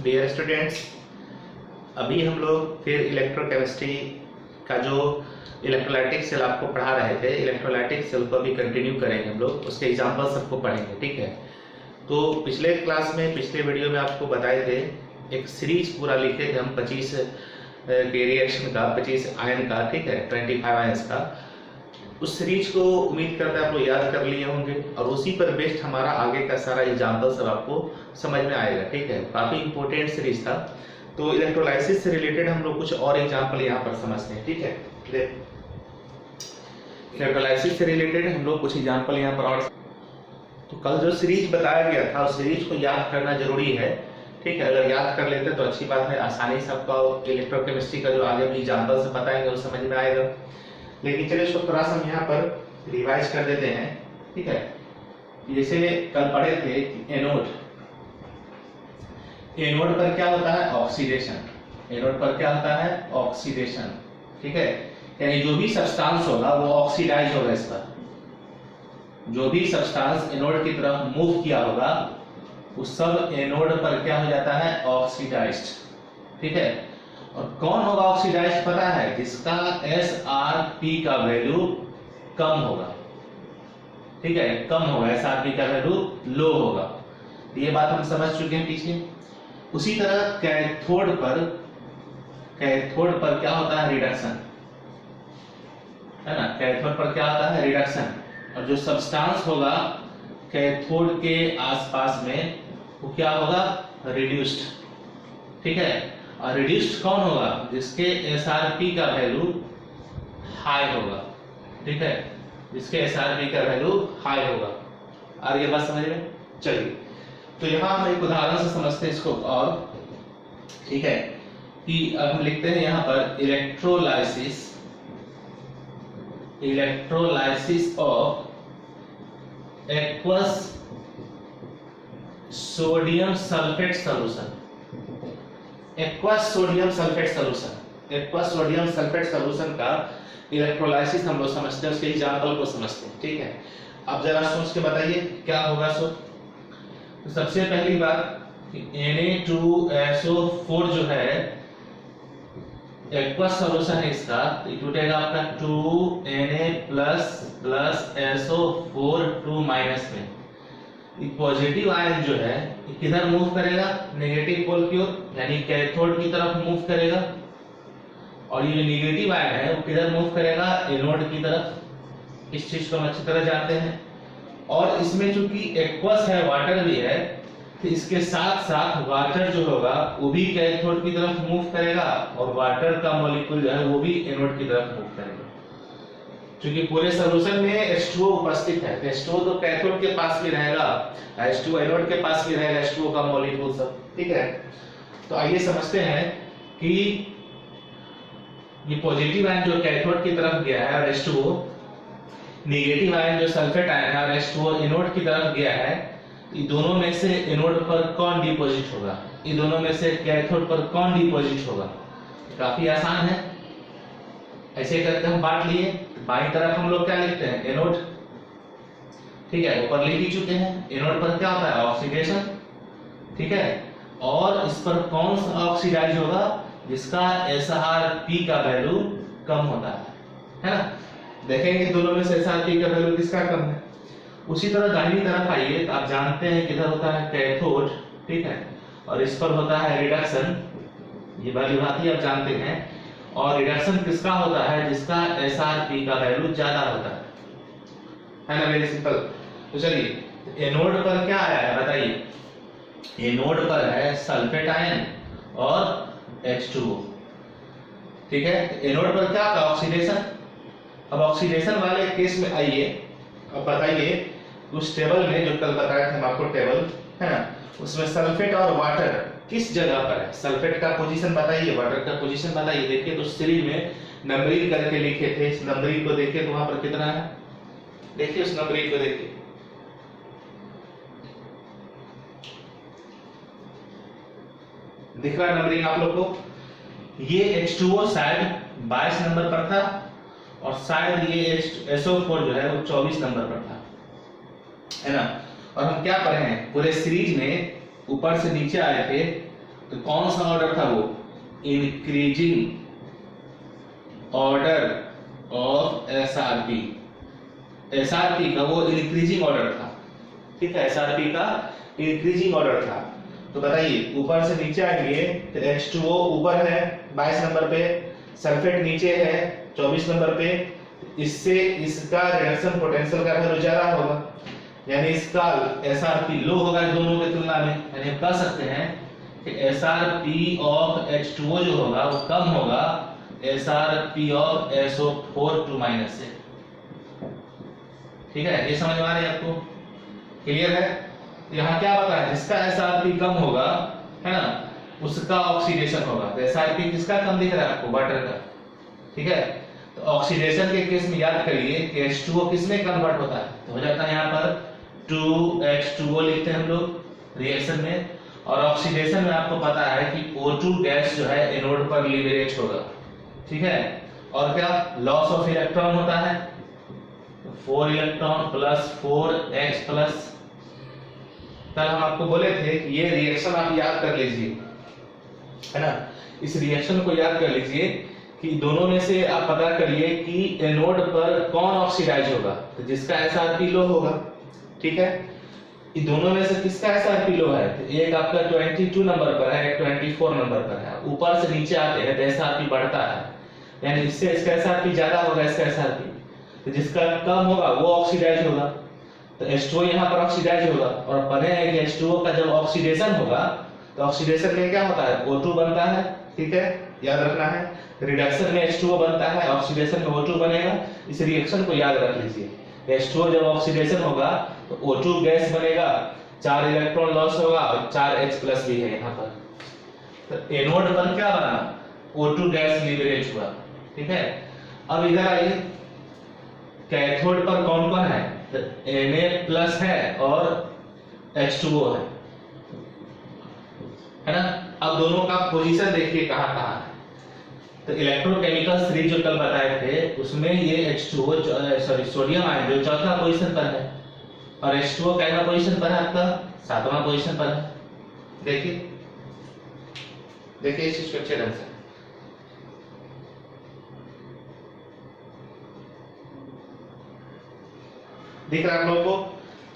Dear students, अभी हम लोग फिर इलेक्ट्रोकेमिस्ट्री का जो इलेक्ट्रोलाइटिक सेल आपको पढ़ा रहे थे, इलेक्ट्रोलाइटिक सेल को अभी कंटिन्यू करेंगे हम लोग, उसके एग्जाम्पल सबको पढ़ेंगे। ठीक है, तो पिछले क्लास में, पिछले वीडियो में आपको बताए थे, एक सीरीज पूरा लिखे थे हम 25 के रिएक्शन का, 25 आयन का, ठीक है, 25 आयन्स का। उस सीरीज को उम्मीद करते हैं आप लोग याद कर लिए होंगे और उसी पर बेस्ड हमारा आगे का सारा एग्जाम्पल सब आपको समझ में आएगा। ठीक है, काफी इंपॉर्टेंट सीरीज था। तो इलेक्ट्रोलाइसिस से रिलेटेड हम लोग कुछ और एग्जाम्पल यहाँ पर समझते हैं। ठीक है, इलेक्ट्रोलाइसिस से रिलेटेड हम लोग कुछ एग्जाम्पल यहाँ पर और। तो कल जो सीरीज बताया गया था उस सीरीज को याद करना जरूरी है। ठीक है, अगर याद कर लेते तो अच्छी बात है, आसानी से आपका इलेक्ट्रोकेमिस्ट्री का जो आगे भी एग्जाम्पल से बताएंगे वो समझ में आएगा। लेकिन चलिए इसको थोड़ा सा हम यहाँ पर रिवाइज कर देते हैं। ठीक है, जैसे कल पढ़े थे एनोड, एनोड पर क्या होता है? ऑक्सीडेशन। एनोड पर क्या होता है? ऑक्सीडेशन। ठीक है, यानी जो भी सब्सटेंस होगा वो ऑक्सीडाइज होगा। इस पर जो भी सब्सटेंस एनोड की तरफ मूव किया होगा उस सब एनोड पर क्या हो जाता है? ऑक्सीडाइज्ड। ठीक है, और कौन होगा ऑक्सीडाइज्ड पता है? जिसका SrP का वैल्यू कम होगा। ठीक है, कम होगा, SrP का वैल्यू लो होगा। ये बात हम समझ चुके हैं पीछे। उसी तरह कैथोड पर क्या होता है? रिडक्शन, है ना। कैथोड पर क्या होता है? रिडक्शन। और जो सब्सटेंस होगा कैथोड के आसपास में वो क्या होगा? रिड्यूस्ड। ठीक है, और रिड्यूस्ड कौन होगा? जिसके SrP का वैल्यू हाई होगा। ठीक है, जिसके SrP का वैल्यू हाई होगा। और ये बात समझ में? चलिए, तो यहां हम एक उदाहरण से समझते हैं इसको। और ठीक है, कि अब हम लिखते हैं यहां पर electrolysis of aqueous sodium sulphate solution. Aqueous sodium sulphate solution, aqueous sodium sulphate solution का इलेक्ट्रोलाइसिस हम लोग समझते हैं, उसके एग्जांपल को समझते हैं। ठीक है, अब जरा सोच के बताइए क्या होगा। तो सबसे पहली बात Na2SO4 जो है एक्वस सॉल्यूशन है इसका, तो टूटेगा आपका 2Na प्लस SO4 2 माइनस में। पॉजिटिव आयन जो है किधर मूव करेगा? नेगेटिव पोल की ओर, यानी कैथोड की तरफ मूव करेगा। और ये जो नेगेटिव आयन है वो किधर मूव करेगा? एनोड की तरफ। इस चीज को हम अच्छी तरह जानते हैं। और इसमें चूंकि एक्वस है, वाटर भी है, तो इसके साथ साथ वाटर जो होगा वो भी कैथोड की तरफ मूव करेगा और वाटर का मॉलिक्यूल जो है वो भी एनोड की तरफ मूव करेगा। क्योंकि पूरे सॉल्यूशन में H2O उपस्थित है, तो H2O तो कैथोड के पास भी रहेगा, H2O एनोड के पास भी रहेगा, H2O का मॉलिक्यूल सब। ठीक है, तो आइए समझते हैं कि ये पॉजिटिव आयन जो कैथोड की तरफ गया है और H2O, नेगेटिव आयन जो सल्फेट आयन है और H2O एनोड की तरफ गया है, ये दोनों में से एनोड पर कौन डिपॉजिट होगा? ये दोनों में से कैथोड पर कौन डिपॉजिट होगा? काफी आसान है। ऐसे करके हम बांट लिए। बाईं तरफ हम लोग क्या लिखते हैं? एनोड। ठीक है, ऊपर लिख ही चुके हैं। एनोड पर क्या होता है? ऑक्सीडेशन। ठीक है, और इस पर कौन सा ऑक्सीडाइज होगा? जिसका SrP का वैल्यू कम होता है ना। देखेंगे दोनों में से SrP का वैल्यू किसका कम है। उसी तरह दाहिनी तरफ आइए, तो आप जानते हैं किधर होता है? कैथोड। ठीक है, और इस पर होता है रिडक्शन। ये वाली बात ही आप जानते हैं। और रिडक्शन किसका होता है? जिसका SrP का वैल्यू ज्यादा होता है ना। Very simple. तो चलिए, एनोड पर क्या आया है बताइए? एनोड पर है सल्फेट आयन और H2O। ठीक है, एनोड पर क्या था? ऑक्सीडेशन। अब ऑक्सीडेशन वाले केस में आइए, अब बताइए उस टेबल में जो कल बताया था हम आपको, टेबल है ना, उसमें सल्फेट और वाटर किस जगह पर है? सल्फेट का पोजीशन बताइए, वाटर का पोजीशन बताइए। देखिए, तो सीरीज में नंबरिंग करके लिखे थे, इस नंबरिंग को देखिए तो वहां पर कितना है? देखिए उस नंबरिंग को देखिए, दिख रहा है नंबरिंग आप लोग को? ये H2O शायद 22 नंबर पर था और शायद ये SO4 जो है वो 24 नंबर पर था, है ना। और हम क्या पढ़े हैं? पूरे सीरीज में ऊपर से नीचे आए थे तो कौन सा ऑर्डर था वो? Increasing order of SRP. SRP का वो इंक्रीजिंग ऑर्डर था, ठीक है, एसआरपी का इंक्रीजिंग ऑर्डर था। तो बताइए ऊपर से नीचे आएंगे तो H2O ऊपर है 22 नंबर पे, सल्फेट नीचे है 24 नंबर पे, इससे इसका रिडक्शन पोटेंशियल का वैल्यू ज्यादा होगा, यानी इसका एसआरपी लो होगा दोनों की तुलना में। यानी कह सकते हैं कि एसआरपी ऑफ H2O जो होगा वो कम होगा एसआरपी ऑफ SO4 2 माइनस से। ठीक है, ये समझ में आ रही है आपको? क्लियर है? यहाँ क्या बता है, जिसका एसआरपी कम होगा है ना, उसका ऑक्सीडेशन होगा। तो एसआरपी किसका कम दिख रहा है आपको? वाटर का। ठीक है, तो ऑक्सीडेशन के केस में याद करिए कि H2O किस में कन्वर्ट होता है? तो हो जाता है यहाँ पर 2H2O लिखते हैं हम लोग रिएक्शन में, और ऑक्सीडेशन में आपको पता है कि O2 गैस जो है एनोड पर लिबरेट होगा। ठीक है, और क्या लॉस ऑफ इलेक्ट्रॉन होता है? 4 इलेक्ट्रॉन प्लस 4H प्लस। कल हम आपको बोले थे कि ये रिएक्शन आप याद कर लीजिए, है ना, इस रिएक्शन को याद कर लीजिए कि दोनों में से आप पता करिए कि एनोड पर कौन ऑक्सीडाइज होगा, तो जिसका एसआरपी लो होगा। ठीक है, ये दोनों में से किसका एसआरपी लो है? तो एक आपका 22 नंबर पर है, एक 24 नंबर पर है। ऊपर से नीचे आते हैं तो एसआरपी बढ़ता है, यानी इससे इसका एसआरपी ज्यादा होगा, इसका एसआरपी। तो जिसका कम होगा वो ऑक्सीडाइज होगा, तो H2O यहाँ पर ऑक्सीडाइज होगा। और पढ़े हैं कि H2O का जब ऑक्सीडेशन होगा तो ऑक्सीडेशन में क्या होता है? O2 बनता है। ठीक है, याद रखना है। रिडक्शन में H2O बनता है, ऑक्सीडेशन में O2 बनेगा। इस रिएक्शन को याद रख लीजिए। H2O जब ऑक्सीडेशन होगा तो O2 गैस बनेगा, 4 इलेक्ट्रॉन लॉस होगा और 4H प्लस भी है यहाँ पर। तो एनोड पर क्या बना? O2 गैस लिबरेट हुआ। ठीक है, अब इधर आइए, कैथोड पर कौन कौन है? तो Na प्लस है और H2O है ना। अब दोनों का पोजीशन देखिए कहाँ कहाँ है। तो इलेक्ट्रोकेमिकल सीरीज जो कल बताए थे उसमें ये H2O सोडियम आयन जो चौथा पोजीशन पर है, और H2O कितना पोजीशन पर है आपका? 7वां पोजीशन पर है। देखिए देखिए इस चीज को अच्छे ढंग से दिख रहा है आप लोगों को।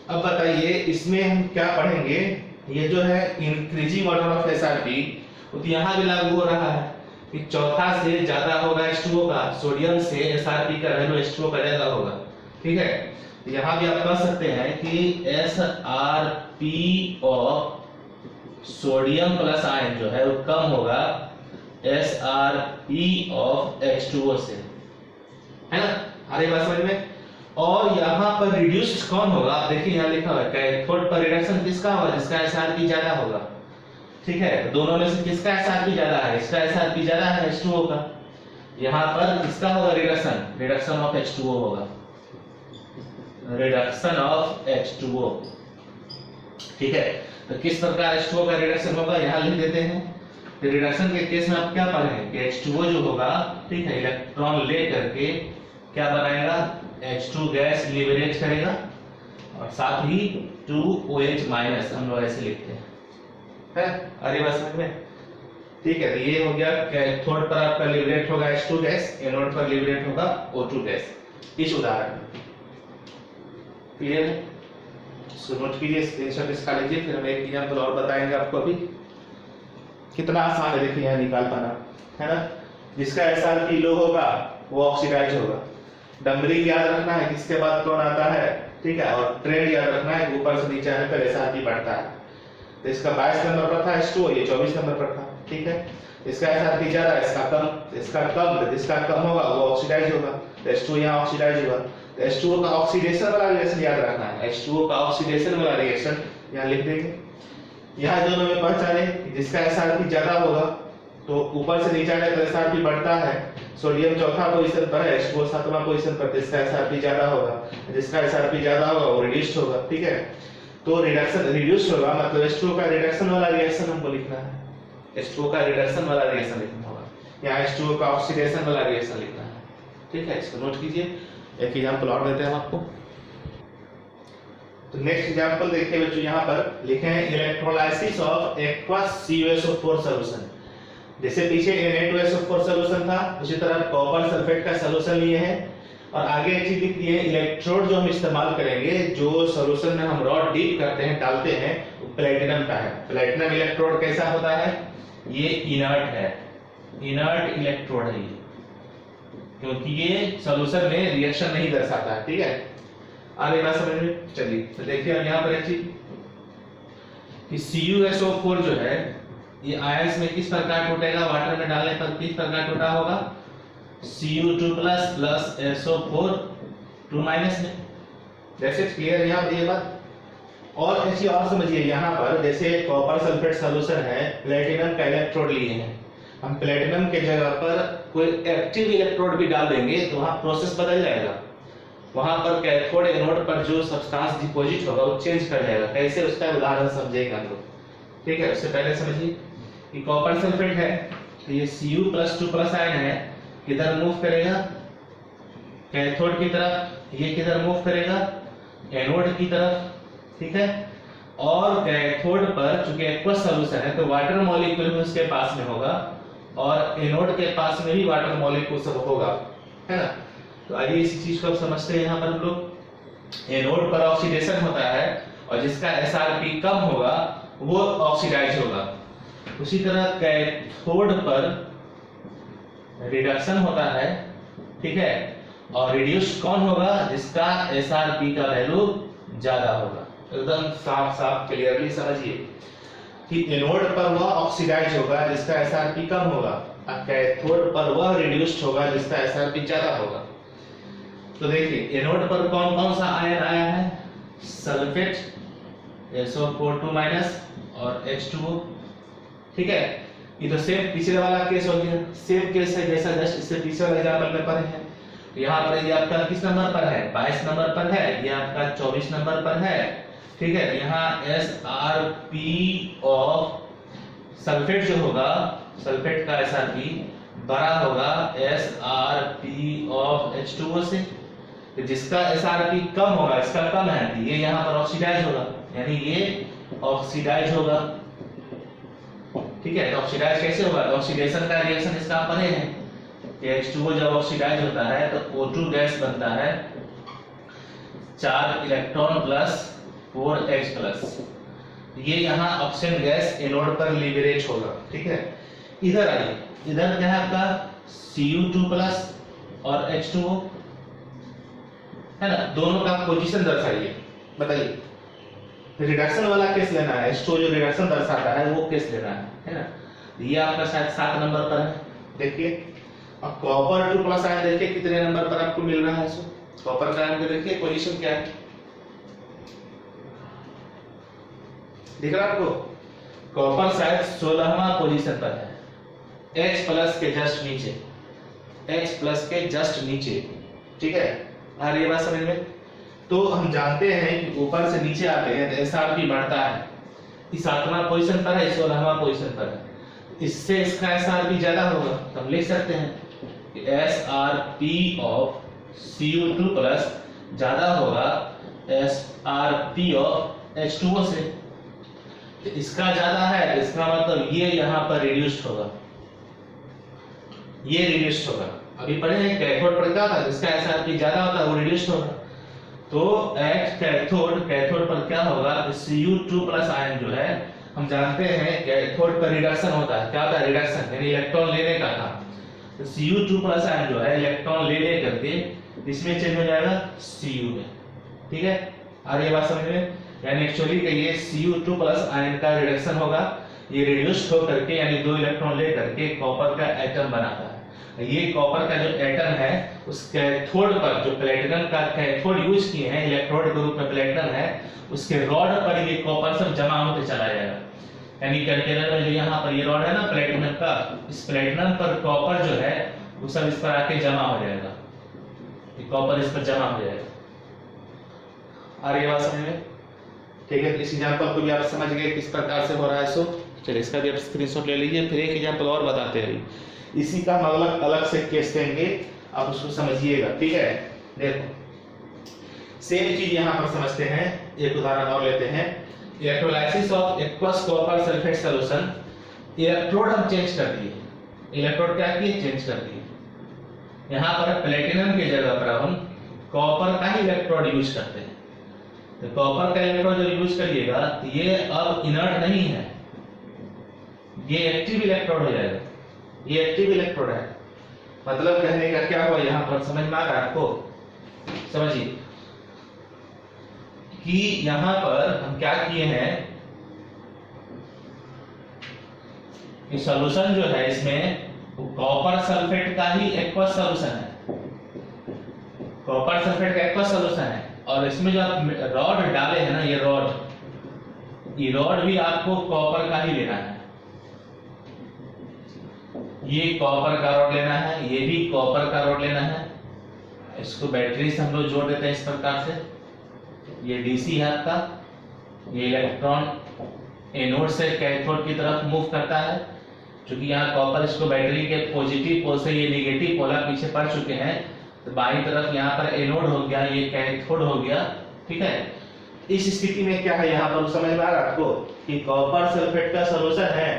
अब बताइए इसमें हम क्या पढ़ेंगे? ये जो है इंक्रीजिंग ऑर्डर ऑफ एसआरपी, तो यहाँ भी लागू हो रहा है कि चौथा से ज्यादा होगा H2O का, सोडियम से एसआरपी का वैल्यू H2O का ज्यादा होगा। ठीक है, यहाँ भी आप कह सकते हैं कि SRP of sodium plus ion जो है वो कम होगा एसआरपी ऑफ H2O से, है ना। अरे बात समझ में। और यहाँ पर रिड्यूस्ड कौन होगा? आप देखिए यहाँ लिखा हुआ है कैथोड पर रिडक्शन किसका होगा? जिसका एसआरपी ज्यादा होगा। ठीक है, दोनों में से किसका एसआरपी ज्यादा है? इसका एसआरपी ज्यादा है H2O का। यहाँ पर किसका होगा रिडक्शन? रिडक्शन ऑफ H2O होगा, रिडक्शन ऑफ H2O। ठीक है, तो किस प्रकार H2O का रिडक्शन होगा यहाँ लिख देते हैं। तो रिडक्शन के केस में आप क्या पढ़ेंगे कि H2O जो होगा, ठीक है, इलेक्ट्रॉन ले करके क्या बनाएगा? H2 गैस लिबरेट करेगा, और साथ ही 2OH माइनस हम लोग ऐसे लिखते हैं। अरे बस समझ में। ठीक है, तो ये हो गया कैथोड पर आपका लिबरेट होगा H2 गैस, एनोड पर लिबरेट होगा O2 गैस। इस उदाहरण में क्लियर है? सो नोट कीजिए, स्क्रीनशॉट इसका लीजिए, फिर हम एक एग्जांपल और बताएंगे आपको। अभी कितना आसान है देखिए यहाँ निकाल पाना, है ना। जिसका एसआरपी लो होगा वो ऑक्सीडाइज होगा। डंबलिंग याद रखना है किसके बाद कौन आता है, ठीक है, और ट्रेंड याद रखना है ऊपर से नीचे आने पर एसआरपी बढ़ता है। तो इसका 22 नंबर पर था H2O, ये 24 नंबर पर था। ठीक है, इसका एसआरपी ज्यादा है, इसका कम, इसका कम, जिसका कम होगा वो ऑक्सीडाइज होगा। तो H2O यहाँ ऑक्सीडाइज होगा। तो H2O का ऑक्सीडेशन वाला रिएक्शन याद रखना है, H2O का ऑक्सीडेशन वाला रिएक्शन यहाँ लिख देंगे। यहाँ दोनों में पहचाने जिसका एसआरपी ज्यादा होगा तो ऊपर से नीचे आने पर एसआरपी बढ़ता है। सोडियम चौथा पोजीशन पर है, H2O 7वां पोजीशन पर, जिसका एसआरपी ज्यादा होगा, जिसका एसआरपी ज्यादा होगा वो रिड्यूस्ड होगा। ठीक है, तो रिडक्शन रिड्यूस्ड होगा मतलब H2O का रिडक्शन वाला रिएक्शन हमको लिखना है, H2O का रिडक्शन वाला रिएक्शन लिखना होगा, यहाँ H2O का ऑक्सीडेशन वाला रिएक्शन लिखना है। ठीक है, इसको नोट कीजिए। एक एग्जांपल और देते हैं हम आपको। तो नेक्स्ट एग्जांपल देखिए बच्चों, यहाँ पर लिखे हैं electrolysis of aqueous CuSO4 solution. जैसे पीछे Na2SO4 सॉल्यूशन था, उसी तरह कॉपर सल्फेट का सॉल्यूशन लिए हैं और आगे एक चीज लिख दी है, इलेक्ट्रोड जो हम इस्तेमाल करेंगे, जो सॉल्यूशन में हम रॉड डीप करते हैं, डालते हैं, वो प्लेटिनम का है। प्लेटिनम इलेक्ट्रोड कैसा होता है? ये इनर्ट है, इनर्ट इलेक्ट्रोड है ये, क्योंकि ये सॉल्यूशन में रिएक्शन नहीं दर्शाता है। ठीक है, आगे बात समझ में चलिए। तो देखिए अब यहाँ पर एक चीज कि CuSO4 जो है ये आयंस में किस प्रकार टूटेगा, वाटर में डालने पर किस प्रकार टूटा होगा, Cu2 प्लस SO4 2 माइनस में। जैसे क्लियर है यहाँ पर ये बात। और ऐसी और समझिए, यहाँ पर जैसे कॉपर सल्फेट सॉल्यूशन है, प्लेटिनम का इलेक्ट्रोड लिए हैं, हम प्लेटिनम के जगह पर कोई एक्टिव इलेक्ट्रोड भी डाल देंगे तो वहाँ प्रोसेस बदल जाएगा, वहां पर कैथोड एनोड पर जो सब्सटेंस डिपॉजिट होगा वो चेंज कर जाएगा। कैसे, उसका उदाहरण समझेगा हम लोग। ठीक है, उससे पहले समझिए कि कॉपर सल्फेट है, तो ये Cu प्लस 2 प्लस आयन है, किधर मूव करेगा, कैथोड की तरफ। ये किधर मूव करेगा, एनोड की तरफ। ठीक है, और कैथोड पर चूंकि एक्वस सॉल्यूशन है तो वाटर मॉलिक्यूल भी उसके पास में होगा और एनोड के पास में भी वाटर मॉलिक्यूल सब होगा, है ना। तो आइए इसी चीज को अब समझते हैं। यहाँ पर हम लोग एनोड पर ऑक्सीडेशन होता है और जिसका SRP कम होगा वो ऑक्सीडाइज होगा। उसी तरह कैथोड पर रिडक्शन होता है, ठीक है, और रिड्यूस कौन होगा, जिसका SRP का वैल्यू ज्यादा होगा। एकदम साफ साफ क्लियरली समझिए कि एनोड पर वह ऑक्सीडाइज होगा जिसका SRP कम होगा और कैथोड पर वह रिड्यूस्ड होगा जिसका SRP ज्यादा होगा। तो देखिए एनोड पर कौन कौन सा आयन आया है, सल्फेट SO4 2 माइनस और H2O। ठीक है, ये तो सेम पिछले वाला केस हो गया, सेम केस है जैसा जस्ट इससे पिछले वाले एग्जांपल में पढ़े हैं। यहाँ पर ये आपका किस नंबर पर है, 22 नंबर पर है, ये आपका 24 नंबर पर है। ठीक है, यहाँ SRP ऑफ सल्फेट जो होगा, सल्फेट का SRP बड़ा होगा SRP ऑफ H2O से। तो जिसका SRP कम होगा, इसका कम है, तो ये यहाँ पर ऑक्सीडाइज होगा, यानी ये ऑक्सीडाइज होगा। ठीक है, तो ऑक्सीडाइज कैसे होगा, तो ऑक्सीडेशन का रिएक्शन इसका पढ़े हैं कि H2O जब ऑक्सीडाइज होता है तो O2 गैस बनता है 4 इलेक्ट्रॉन प्लस 4 H प्लस। ये यहाँ ऑक्सीजन गैस एनोड पर लिबरेट होगा। ठीक है, इधर आइए, इधर क्या है आपका Cu2 प्लस और H2O, है ना। दोनों का पोजीशन दर्शाइए, बताइए। रिडक्शन वाला केस लेना है, H2O जो रिडक्शन दर्शाता है वो केस लेना है ना। ये आपका शायद 7 नंबर पर है, देखिए। और कॉपर 2 प्लस आयन देखिए कितने नंबर पर आपको मिल रहा है। इसको कॉपर का आयन देखिए पोजीशन क्या है, दिख रहा है आपको। कॉपर शायद 16वां पोजीशन पर है, H प्लस के जस्ट नीचे, H प्लस के जस्ट नीचे। ठीक है, आ रही है बात समझ में। तो हम जानते हैं कि ऊपर से नीचे आते हैं तो SRP बढ़ता है, इस 7वां पोजीशन पर है, 16वां पोजीशन पर है, इससे इसका SRP ज्यादा होगा। तो हम लिख सकते हैं कि SRP ऑफ Cu2 प्लस ज्यादा होगा SRP ऑफ H2O से। तो इसका ज्यादा है, इसका मतलब ये यहाँ पर रिड्यूस्ड होगा, ये रिड्यूस्ड होगा। अभी पढ़े हैं कैथोड पर क्या था, जिसका SRP ज्यादा होता है वो रिड्यूस्ड होगा। तो एट कैथोड, कैथोड पर क्या होगा, Cu2 प्लस आयन जो है, हम जानते हैं कैथोड पर रिडक्शन होता है। क्या होता है, रिडक्शन, यानी इलेक्ट्रॉन लेने का था। तो Cu2 प्लस आयन जो है इलेक्ट्रॉन ले करके इसमें चेंज हो जाएगा Cu में। ठीक है, आ रही है बात समझ में। यानी एक्चुअली ये Cu2 प्लस आयन का रिडक्शन होगा, ये रिड्यूस्ड हो करके यानी 2 इलेक्ट्रॉन ले करके कॉपर का एटम बनाता है। ये कॉपर का जो एटम है उस कैथोड पर जो प्लेटिनम का कैथोड यूज किए हैं, इलेक्ट्रोड के रूप में प्लेटिनम है, उसके रॉड पर ये कॉपर सब जमा होते चला जाएगा। यानी कंटेनर में जो यहाँ पर ये रॉड है ना प्लेटिनम का, इस प्लेटिनम पर कॉपर जो है वो सब इस पर आके जमा हो जाएगा, ये कॉपर इस पर जमा हो जाएगा। आ रही है बात समझ में। ठीक है, इस एग्जांपल को भी आप समझ गए किस प्रकार से हो रहा है। सो चलिए इसका भी आप स्क्रीनशॉट ले लीजिए, फिर एक एग्जांपल और बताते हैं। इसी का हम अलग अलग से केस देंगे, आप उसको समझिएगा। ठीक है, देखो सेम चीज यहाँ पर समझते हैं एक उदाहरण और लेते हैं। Electrolysis of aqueous copper sulphate solution, electrode हम चेंज कर दिए, इलेक्ट्रोड क्या किए, चेंज कर दिए। यहाँ पर प्लेटिनम की जगह पर हम कॉपर का ही इलेक्ट्रोड यूज करते हैं। तो कॉपर का इलेक्ट्रोड जब यूज करिएगा तो ये अब इनर्ट नहीं है, ये एक्टिव इलेक्ट्रोड हो जाएगा, ये एक्टिव इलेक्ट्रोड है। मतलब कहने का क्या हुआ यहाँ पर, समझ में आ रहा है आपको? समझिए कि यहाँ पर हम क्या किए हैं कि सॉल्यूशन जो है इसमें कॉपर सल्फेट का ही एक्वस सॉल्यूशन है, कॉपर सल्फेट का एक्वस सॉल्यूशन है। और इसमें जो आप रॉड डाले हैं ना, ये रॉड भी आपको कॉपर का ही लेना है, ये कॉपर का रॉड लेना है, ये भी कॉपर का रॉड लेना है। इसको बैटरी से हम लोग जोड़ देते हैं इस प्रकार से। ये डीसी है आपका, ये इलेक्ट्रॉन एनोड से कैथोड की तरफ मूव करता है। क्योंकि यहाँ कॉपर इसको बैटरी के पॉजिटिव पोल से ये नेगेटिव पोलर पीछे पड़ चुके हैं, तो बाईं तरफ यहाँ पर एनोड हो गया, ये कैथोड हो गया। ठीक है, इस स्थिति में क्या है यहाँ पर समझ में आ रहा है आपको कि कॉपर सल्फेट का सॉल्यूशन है,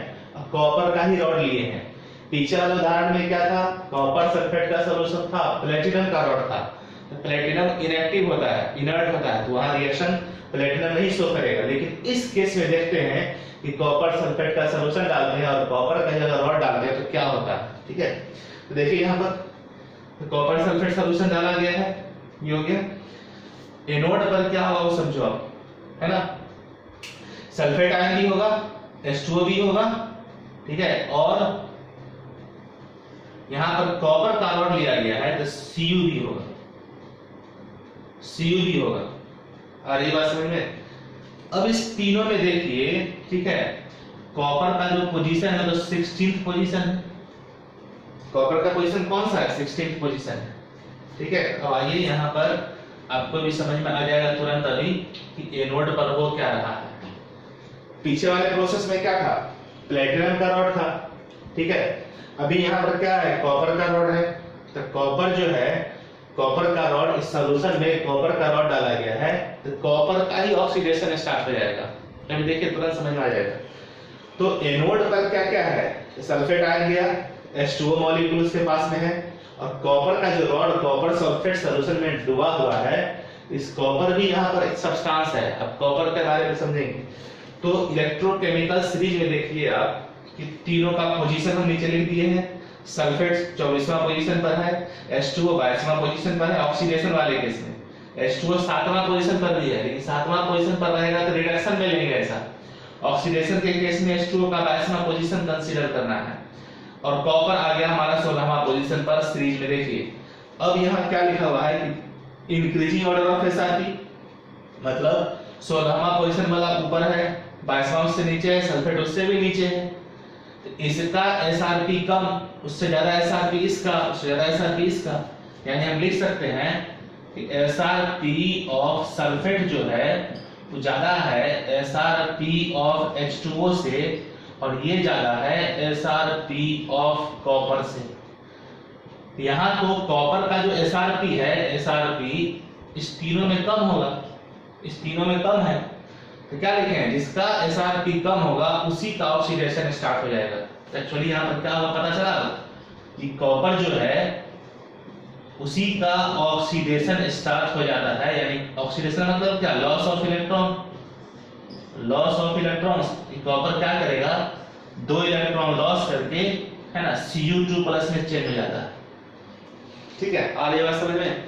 कॉपर का ही रॉड लिए हैं। पीछे वाले उदाहरण में क्या था, कॉपर सल्फेट का सॉल्यूशन था, प्लेटिनम का रॉड था। तो प्लेटिनम इनएक्टिव होता है, इनर्ट होता है, तो वहां रिएक्शन प्लेटिनम नहीं शो करेगा। लेकिन इस केस में देखते हैं कि कॉपर सल्फेट का सॉल्यूशन डालते हैं और कॉपर का जगह रॉड डालते हैं तो क्या होता है। ठीक है, तो देखिए यहाँ पर कॉपर सल्फेट सॉल्यूशन डाला गया है, ये हो गया। एनोड पर क्या होगा वो समझो आप, है ना, सल्फेट आयन भी होगा, H2O भी होगा। ठीक है, और यहां पर कॉपर का रॉड लिया गया है तो Cu भी होगा, Cu भी होगा। और ये बात समझ में? अब इस तीनों में देखिए, ठीक है, कॉपर का जो पोजीशन है तो 16th पोजीशन है। कॉपर का पोजीशन कौन सा है? 16th पोजीशन है। ठीक है, अब आइए यहाँ पर आपको भी समझ में आ जाएगा तुरंत अभी कि एनोड पर हो क्या रहा है। पीछे वाले प्रोसेस में क्या था, प्लेटिनम का रॉड था। ठीक है, अभी यहाँ पर क्या है, कॉपर का रॉड है। तो कॉपर जो है, कॉपर का रॉड इस सॉल्यूशन में कॉपर का रॉड डाला गया है, तो कॉपर का ही ऑक्सीडेशन स्टार्ट हो जाएगा। अभी देखिए तुरंत समझ में आ जाएगा। तो एनोड पर क्या क्या है, सल्फेट आयन गया, H2O मॉलिक्यूल के पास में है, और कॉपर का जो रॉड कॉपर सल्फेट सॉल्यूशन में डूबा हुआ है, इस कॉपर भी यहाँ पर एक सब्सटेंस है। अब कॉपर के बारे में समझेंगे तो इलेक्ट्रोकेमिकल सीरीज में देखिए आप कि तीनों का पोजीशन हम नीचे लिख दिए हैं। सल्फेट 24वां पोजीशन पर है, H2O 22वां पोजीशन पर है ऑक्सीडेशन वाले केस में। H2O 7वां पोजीशन पर भी है, लेकिन 7वां पोजीशन पर रहेगा तो रिडक्शन में लेंगे ऐसा। ऑक्सीडेशन के केस में H2O का 22वां पोजीशन कंसीडर करना है, और कॉपर आ गया हमारा 16वां पोजीशन पर सीरीज में। देखिए अब यहाँ क्या लिखा हुआ है कि इंक्रीजिंग ऑर्डर ऑफ एसआरपी, मतलब 16वां पोजीशन वाला ऊपर है, 22वां उससे नीचे है, सल्फेट उससे भी नीचे है। तो इसका एसआरपी कम, उससे ज्यादा एसआरपी इसका, उससे ज्यादा एसआरपी इसका। यानी हम लिख सकते हैं कि एसआरपी ऑफ सल्फेट जो है वो ज्यादा है एसआरपी ऑफ H2O से, और ये ज्यादा है एसआरपी ऑफ कॉपर से। यहाँ तो कॉपर का जो एसआरपी है, एसआरपी इस तीनों में कम होगा, इस तीनों में कम है। तो क्या लिखें, जिसका एसआरपी कम होगा उसी का ऑक्सीडेशन स्टार्ट हो जाएगा। तो एक्चुअली यहाँ पर क्या होगा पता चला कि कॉपर जो है उसी का ऑक्सीडेशन स्टार्ट हो जाता है। यानी ऑक्सीडेशन मतलब क्या, loss of electron, loss of electrons. Copper क्या करेगा, 2 इलेक्ट्रॉन लॉस करके, है ना, Cu2+ में चेंज हो जाता है। ठीक है, और ये बात समझ में,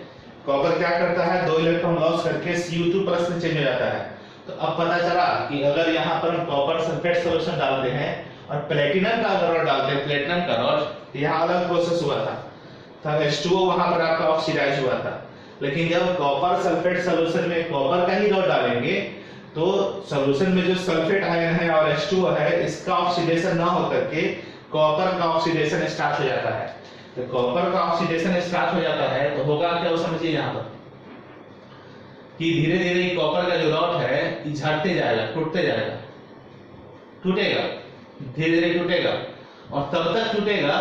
कॉपर क्या करता है, 2 इलेक्ट्रॉन लॉस करके Cu2+ में चेंज हो जाता है। तो अब पता चला कि अगर यहाँ पर हम कॉपर सल्फेट सॉल्यूशन डालते हैं और प्लेटिनम का अगर रॉड डालते हैं, प्लेटिनम का रॉड, तो यहाँ अलग प्रोसेस हुआ था, तब H2O वहां पर आपका ऑक्सीडाइज हुआ था। लेकिन जब कॉपर सल्फेट सॉल्यूशन में कॉपर का ही रॉड डालेंगे तो सॉल्यूशन में जो सल्फेट आयन है और H2O है, इसका ऑक्सीडेशन ना होकर के कॉपर का ऑक्सीडेशन स्टार्ट हो जाता है। तो कॉपर का ऑक्सीडेशन स्टार्ट हो जाता है तो होगा क्या, वो समझिए यहाँ पर कि धीरे धीरे कॉपर का जो रॉड है ये झड़ते जाएगा, टूटते जाएगा, टूटेगा, धीरे धीरे टूटेगा। और तब तक टूटेगा,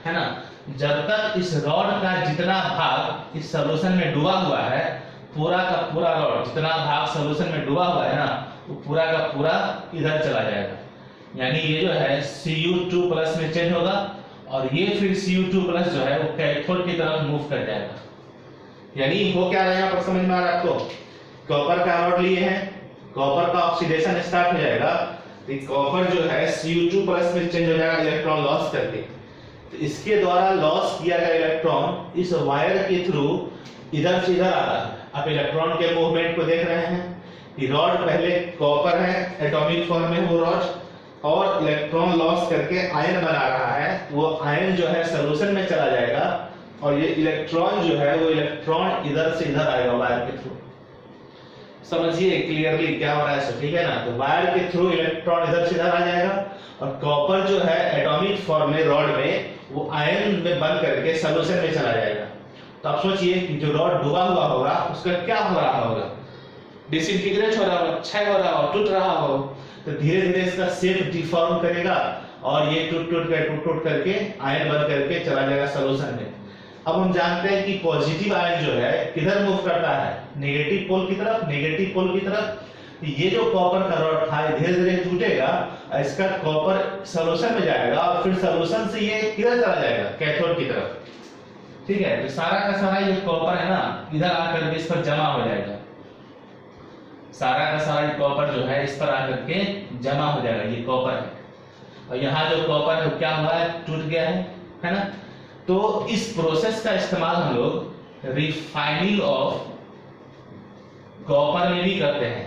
है ना, जब तक इस रॉड का जितना भाग इस सॉल्यूशन में डूबा हुआ है पूरा का पूरा रॉड जितना भाग सॉल्यूशन में डूबा हुआ है ना, वो पूरा का पूरा इधर चला जाएगा। यानी ये जो है Cu2 प्लस में चेंज होगा और ये फिर Cu2 प्लस जो है वो कैथोड की तरफ मूव कर जाएगा। यानी वो क्या रहा है यहाँ पर समझ में आ रहा है आपको? कॉपर का रॉड लिए हैं, कॉपर का ऑक्सीडेशन स्टार्ट हो जाएगा, तो कॉपर जो है Cu2 प्लस में चेंज हो जाएगा इलेक्ट्रॉन लॉस करके। तो इसके द्वारा लॉस किया गया इलेक्ट्रॉन इस वायर के थ्रू इधर से इधर आता है। आप इलेक्ट्रॉन के मूवमेंट को देख रहे हैं कि रॉड पहले कॉपर है, एटॉमिक फॉर्म में वो रॉड, और इलेक्ट्रॉन लॉस करके आयन बना रहा है। वो आयन जो है सॉल्यूशन में चला जाएगा और ये इलेक्ट्रॉन जो है वो इलेक्ट्रॉन इधर से इधर आएगा वायर के थ्रू। समझिए क्लियरली क्या हो रहा है सर, ठीक है ना? तो वायर के थ्रू इलेक्ट्रॉन इधर से इधर आ जाएगा और कॉपर जो है एटॉमिक फॉर्म में रॉड में वो आयन में बन करके सॉल्यूशन में चला जाएगा। तो आप सोचिए कि जो रॉड डूबा हुआ होगा उसका क्या हो रहा होगा? डिसइंटीग्रेट हो रहा होगा, क्षय हो रहा होगा, टूट रहा होगा। तो धीरे धीरे इसका शेप डिफॉर्म करेगा और ये टूट टूट करके आयन बन करके चला जाएगा सॉल्यूशन में। अब हम जानते हैं कि पॉजिटिव आयन जो है किधर मूव करता है? नेगेटिव पोल की तरफ। नेगेटिव पोल की तरफ ये जो कॉपर का रॉड था धीरे धीरे टूटेगा, इसका कॉपर सॉल्यूशन में जाएगा और फिर सॉल्यूशन से ये किधर चला जाएगा? कैथोड की तरफ। ठीक है, तो सारा का सारा ये कॉपर है ना, इधर आकर के इस पर जमा हो जाएगा। सारा का सारा कॉपर जो है इस पर आकर के जमा हो जाएगा। ये कॉपर है और यहाँ जो कॉपर है वो क्या हुआ है? टूट गया है ना? तो इस प्रोसेस का इस्तेमाल हम लोग रिफाइनिंग ऑफ कॉपर में भी करते हैं,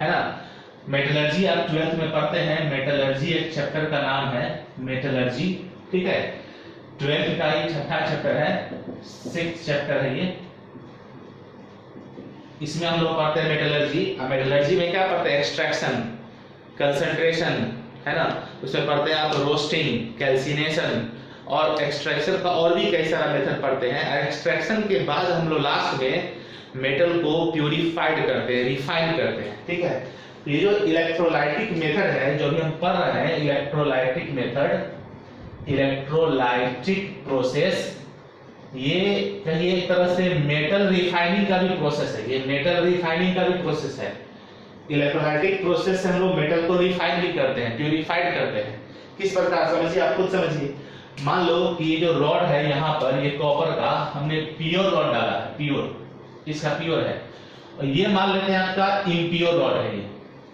है ना? मेटलर्जी आप 12th में पढ़ते हैं। मेटलर्जी एक चैप्टर का नाम है, मेटलर्जी। ठीक है, 12th का ये छठा चैप्टर है, 6th चैप्टर है ये। इसमें हम लोग पढ़ते हैं मेटलर्जी। मेटलर्जी में क्या पढ़ते हैं? एक्सट्रैक्शन, कंसंट्रेशन, है ना? उसमें पढ़ते हैं आप रोस्टिंग, कैल्सिनेशन और एक्सट्रैक्शन का और भी कई सारा मेथड पढ़ते हैं। एक्सट्रैक्शन के बाद हम लोग लास्ट में मेटल को प्यूरिफाइड करते हैं, रिफाइन करते हैं। ठीक है, तो ये जो इलेक्ट्रोलाइटिक मेथड है जो भी हम पढ़ रहे हैं, इलेक्ट्रोलाइटिक मेथड, इलेक्ट्रोलाइटिक प्रोसेस, ये कहीं एक तरह से मेटल रिफाइनिंग का भी प्रोसेस है। ये मेटल रिफाइनिंग का भी प्रोसेस है। इलेक्ट्रोलाइटिक प्रोसेस से हम लोग मेटल को रिफाइन भी करते हैं, प्यूरिफाइड करते हैं। किस प्रकार? समझिए, आप खुद समझिए। मान लो कि ये जो रॉड है यहाँ पर, ये कॉपर का हमने प्योर रॉड डाला है, प्योर, इसका प्योर है, और ये मान लेते हैं आपका इम्प्योर रॉड है।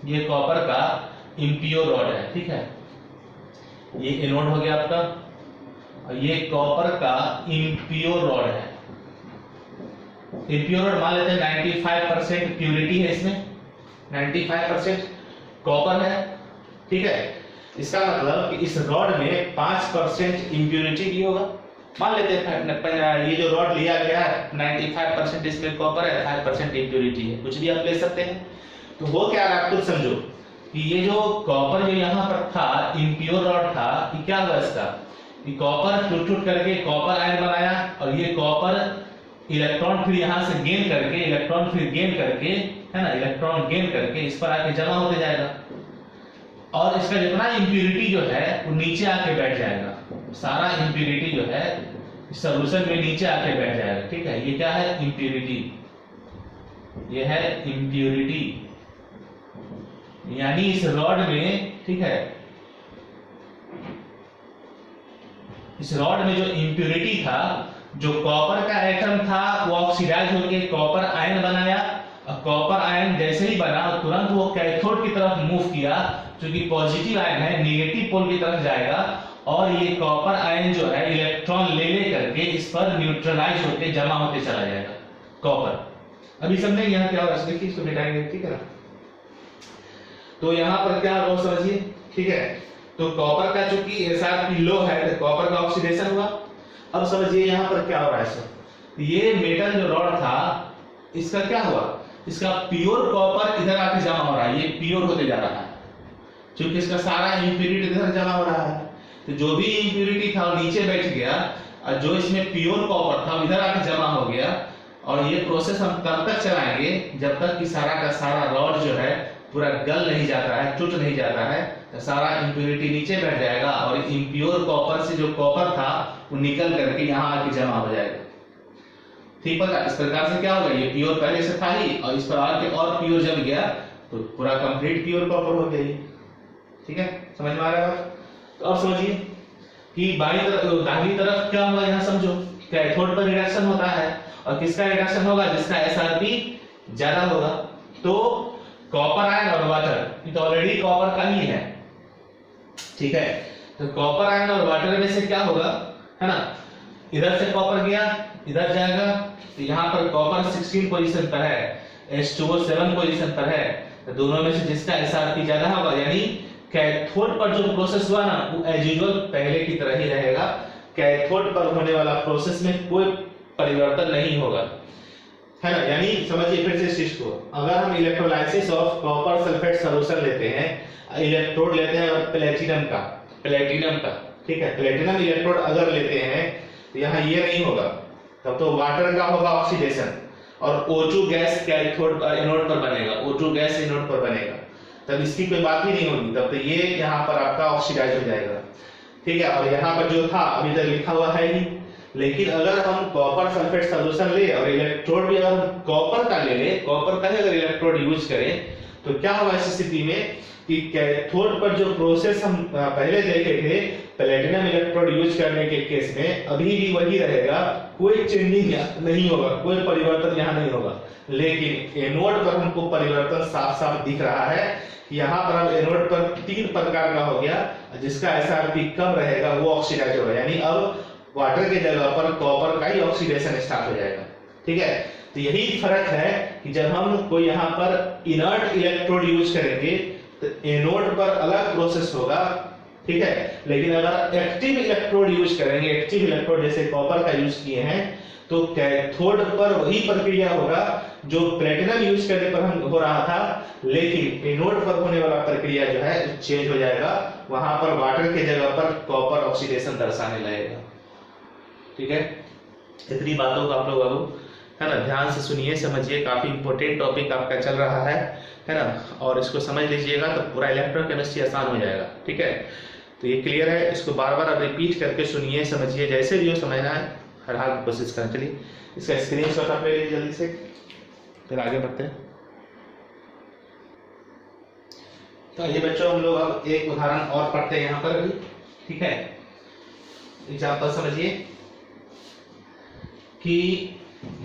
ये कॉपर का इम्प्योर रॉड है। ठीक है, ये एनोड हो गया आपका और ये कॉपर का इम्प्योर रॉड है। इम्प्योर रॉड मान लेते हैं 95% प्यूरिटी है इसमें, 95% कॉपर है। ठीक है, इसका मतलब कि इस रॉड में 5% इम्प्यूरिटी भी होगा। मान लेते हैं ये जो रॉड लिया गया है 95% इसमें कॉपर है, 5% इम्प्यूरिटी है, कुछ भी आप ले सकते हैं। तो वो क्या है, आप खुद समझो कि ये जो कॉपर जो यहाँ पर था, इम्प्योर रॉड था, ये क्या हुआ इसका? ये कॉपर टूट करके कॉपर आयन बनाया और ये कॉपर इलेक्ट्रॉन फिर यहाँ से गेन करके, इलेक्ट्रॉन फिर गेन करके, है ना, इलेक्ट्रॉन गेन करके इस पर आके जमा होते जाएगा और इसका जितना इम्प्यूरिटी जो है वो नीचे आके बैठ जाएगा। सारा इम्प्यूरिटी जो है सॉल्यूशन में नीचे आके बैठ जाएगा। ठीक है, ये क्या है? इम्प्यूरिटी। ये है इम्प्यूरिटी, यानी इस रॉड में, ठीक है, इस रॉड में जो इम्प्यूरिटी था, जो कॉपर का एटम था वो ऑक्सीडाइज होकर कॉपर आयन बनाया और कॉपर आयन जैसे ही बना तुरंत वो कैथोड की तरफ मूव किया, क्योंकि पॉजिटिव आयन है, नेगेटिव पोल की तरफ जाएगा और ये कॉपर आयन जो है इलेक्ट्रॉन ले करके इस पर न्यूट्रलाइज होकर जमा होते चला जाएगा कॉपर। अभी समझेंगे यहाँ क्या हो रहा है, देखिए इसको मिटाएंगे। ठीक है ना, तो यहाँ पर क्या हो समझिए। ठीक है, तो कॉपर का चूंकि SR लो है तो कॉपर का ऑक्सीडेशन हुआ। अब समझिए यहाँ पर क्या हो रहा है सर, ये मेटल जो रॉड था इसका क्या हुआ? इसका प्योर कॉपर इधर आके जमा हो रहा है, ये प्योर होते जा रहा है क्योंकि इसका सारा इम्प्यूरिटी इधर जमा हो रहा है। तो जो भी इम्प्यूरिटी था वो नीचे बैठ गया और जो इसमें प्योर कॉपर था इधर आके जमा हो गया। और ये प्रोसेस हम तब तक चलाएंगे जब तक कि सारा का सारा रॉड जो है पूरा गल नहीं जाता है, टूट नहीं जाता है, तो सारा इम्प्यूरिटी नीचे बैठ जाएगा और इम्प्योर कॉपर से जो कॉपर था वो निकल करके यहाँ आके जमा हो जाएगा। 3 पर। इस प्रकार से क्या होगा, ये प्योर पहले से था ही और इस पर आके और प्योर जब गया तो पूरा कंप्लीट प्योर कॉपर हो गया। ठीक है, समझ में आ रहा है? तो अब समझिए कि दाहिनी तरफ क्या हुआ, यहाँ समझो कैथोड पर रिडक्शन होता है और किसका रिडक्शन होगा, जिसका एसआरपी ज्यादा होगा। तो कॉपर आयन और वाटर, ये तो ऑलरेडी कॉपर का ही है, ठीक है। तो कॉपर आयन और वाटर में से क्या होगा, है ना, इधर से कॉपर गया इधर जाएगा, तो यहाँ पर कॉपर 16 पोजीशन पर है, H2O 7 पोजीशन पर है। तो दोनों में से जिसका एसआरपी ज्यादा होगा, यानी कैथोड पर जो प्रोसेस हुआ ना वो एज यूजुअल पहले की तरह ही रहेगा। कैथोड पर होने वाला प्रोसेस में कोई परिवर्तन नहीं होगा, है ना। यानी समझिए फिर से इस चीज को, अगर हम electrolysis of copper sulphate solution लेते हैं, इलेक्ट्रोड लेते हैं और प्लेटिनम का, ठीक है, प्लेटिनम इलेक्ट्रोड अगर लेते हैं तो यहाँ ये नहीं होगा, तब तो वाटर का होगा ऑक्सीडेशन और O2 गैस कैथोड एनोड पर बनेगा, O2 गैस एनोड पर बनेगा, तब इसकी कोई बात ही नहीं होगी, तब तो ये यहाँ पर आपका ऑक्सीडाइज हो जाएगा, ठीक है। और यहाँ पर जो था अभी तक लिखा हुआ है ही, लेकिन अगर हम कॉपर सल्फेट सॉल्यूशन ले और इलेक्ट्रोड भी अगर कॉपर का ले ले, कॉपर का ही अगर इलेक्ट्रोड यूज करें तो क्या होगा इस स्थिति में कि कैथोड पर जो प्रोसेस हम पहले देखे थे प्लेटिनम इलेक्ट्रोड यूज करने के केस में अभी भी वही रहेगा, कोई चेंजिंग नहीं होगा, कोई परिवर्तन यहाँ नहीं होगा। लेकिन एनोड पर हमको परिवर्तन साफ साफ दिख रहा है। यहाँ पर अब एनोड पर 3 प्रकार का हो गया, जिसका एसआरपी कम रहेगा वो ऑक्सीडाइज होगा, यानी अब वाटर के जगह पर कॉपर का ही ऑक्सीडेशन स्टार्ट हो जाएगा, ठीक है। तो यही फर्क है कि जब हम कोई यहाँ पर इनर्ट इलेक्ट्रोड यूज करेंगे तो एनोड पर अलग प्रोसेस होगा, ठीक है। लेकिन अगर एक्टिव इलेक्ट्रोड यूज करेंगे, एक्टिव इलेक्ट्रोड जैसे कॉपर का यूज किए हैं, तो कैथोड पर वही प्रक्रिया होगा जो प्लेटिनम यूज करने पर हम हो रहा था, लेकिन एनोड पर होने वाला प्रक्रिया जो है चेंज हो जाएगा, वहां पर वाटर के जगह पर कॉपर ऑक्सीडेशन दर्शाने लगेगा, ठीक है। इतनी बातों को आप लोग है ना ध्यान से सुनिए, समझिए, काफी इंपॉर्टेंट टॉपिक आपका चल रहा है ना, और इसको समझ लीजिएगा तो पूरा इलेक्ट्रोकेमिस्ट्री आसान हो जाएगा, ठीक है। तो ये क्लियर है, इसको बार बार आप रिपीट करके सुनिए, समझिए, जैसे भी हो समझना है हर हाल कोशिश करें। चलिए इसका स्क्रीनशॉट आप ले लीजिए जल्दी से, फिर आगे बढ़ते हैं। तो ये बच्चों हम लोग अब एक उदाहरण और पढ़ते हैं यहाँ पर भी, ठीक है। एग्जाम्पल समझिए कि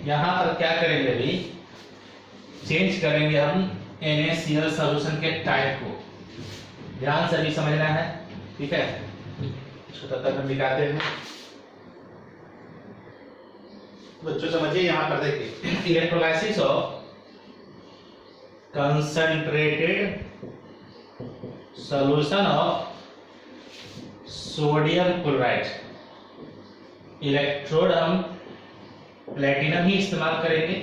यहाँ पर क्या करेंगे, अभी चेंज करेंगे हम NaCl सॉल्यूशन के टाइप को, ध्यान से भी समझना है, ठीक है। इसको तब तक हम दिखाते हैं बच्चों, समझिए। यहाँ पर देखिए, electrolysis of concentrated solution of sodium chloride, electrode हम प्लेटिनम ही इस्तेमाल करेंगे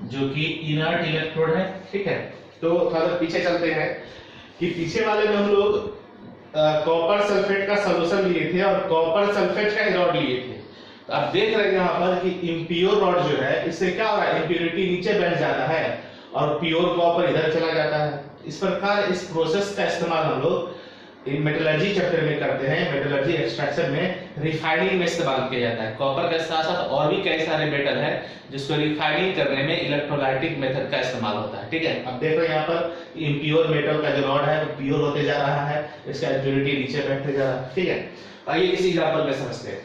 जो कि इनर्ट इलेक्ट्रोड है, ठीक है। तो थोड़ा पीछे चलते हैं कि पीछे वाले में हम लोग कॉपर सल्फेट का सॉल्यूशन लिए थे और कॉपर सल्फेट का रॉड लिए थे। तो आप देख रहे हैं यहाँ पर कि इम्प्योर रॉड जो है, इससे क्या हो रहा है, इम्प्योरिटी नीचे बैठ जाता है और प्योर कॉपर इधर चला जाता है। इस प्रकार इस प्रोसेस का इस्तेमाल हम लोग मेटलर्जी चैप्टर में करते हैं, मेटलर्जी एक्सट्रैक्शन में रिफाइनिंग में इस्तेमाल किया जाता है। कॉपर के साथ साथ और भी कई सारे मेटल है जिसको रिफाइनिंग करने में इलेक्ट्रोलाइटिक मेथड का इस्तेमाल होता है, ठीक है। अब देखो यहाँ पर इम्प्योर मेटल का जो रॉड है वो प्योर होते जा रहा है, इसका इम्प्योरिटी नीचे बैठते जा रहा है, ठीक है। आइए इस एग्जांपल में समझते हैं,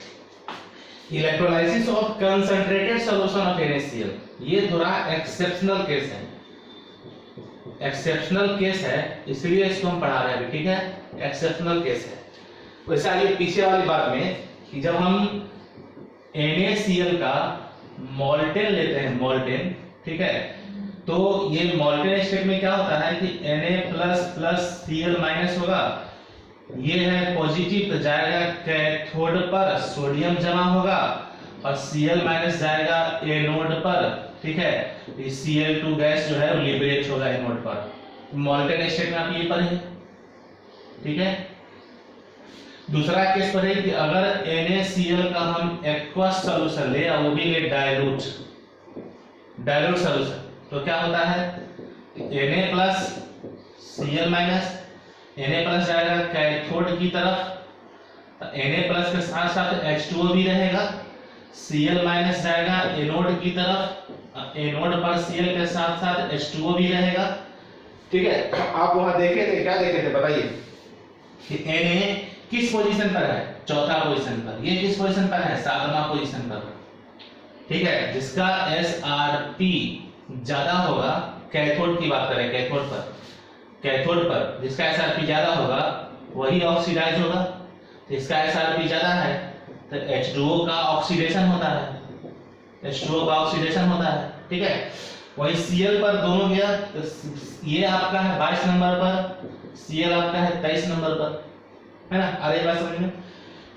electrolysis of concentrated solution of NaCl। ये थोड़ा एक्सेप्शनल केस है, एक्सेप्शनल केस है इसलिए इसको हम पढ़ा रहे हैं, ठीक है। एक्सेप्शनल केस है। वैसे आइए पीछे वाली बात में कि जब हम NaCl का मोल्टेन लेते हैं, मोल्टेन, ठीक है, तो ये मोल्टेन स्टेट में क्या होता है कि Na++Cl- होगा, ये है पॉजिटिव, तो जाएगा कैथोड पर, सोडियम जमा होगा और Cl- जाएगा एनोड पर, ठीक है। Cl2 गैस जो है वो लिबरेट होगा एनोड पर। मोल्टेन स्टेट में आप ये पढ़े, ठीक है। दूसरा केस पढ़े कि अगर NaCl का हम एक्वस सॉल्यूशन ले और वो भी ले डाइल्यूट सॉल्यूशन, तो क्या होता है, Na+Cl-, Na+ जाएगा कैथोड की तरफ, Na+ के साथ साथ H2O भी रहेगा, Cl माइनस जाएगा एनोड की तरफ, एनोड पर Cl के साथ साथ H2O भी रहेगा। ठीक है, आप वहां देखे थे, क्या देखे थे बताइए कि Na किस पोजीशन पर है, चौथा पोजीशन पर, ये किस पोजीशन पर है, सातवां पोजीशन पर। ठीक है, जिसका SRP ज्यादा होगा, कैथोड की बात करें, कैथोड पर जिसका SRP ज्यादा होगा वही ऑक्सीडाइज होगा। तो इसका SRP ज्यादा है तो H2O का ऑक्सीडेशन होता है, H2O का ऑक्सीडेशन होता है। ठीक है, वही Cl पर दोनों गया, तो ये आपका है 22 नंबर पर, Cl आपका है 23 नंबर पर, है ना। आ रही बात समझ में?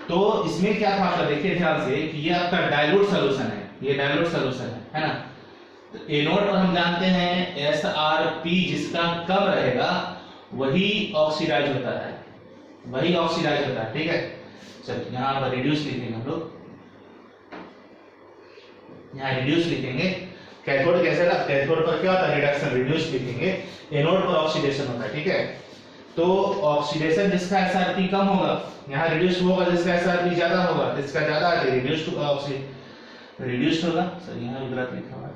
तो इसमें क्या था आपका, देखिए ध्यान से कि ये आपका डाइल्यूट सॉल्यूशन है, ये डाइल्यूट सॉल्यूशन है ना। तो एनोड पर हम जानते हैं SRP जिसका कम रहेगा वही ऑक्सीडाइज होता है, वही ऑक्सीडाइज होता है। ठीक है, चलिए यहाँ पर रिड्यूस लिखेंगे हम लोग, यहाँ रिड्यूस लिखेंगे। कैथोड कैसे ना, कैथोड पर क्या होता है, रिडक्शन, रिड्यूस लिखेंगे। एनोड पर ऑक्सीडेशन होता है। ठीक है, तो ऑक्सीडेशन जिसका SRP कम होगा, यहाँ रिड्यूस होगा जिसका SRP ज्यादा होगा, तो इसका ज्यादा है रिड्यूस्ड रिड्यूस्ड होगा। सर यहाँ भी गलत लिखा हुआ है,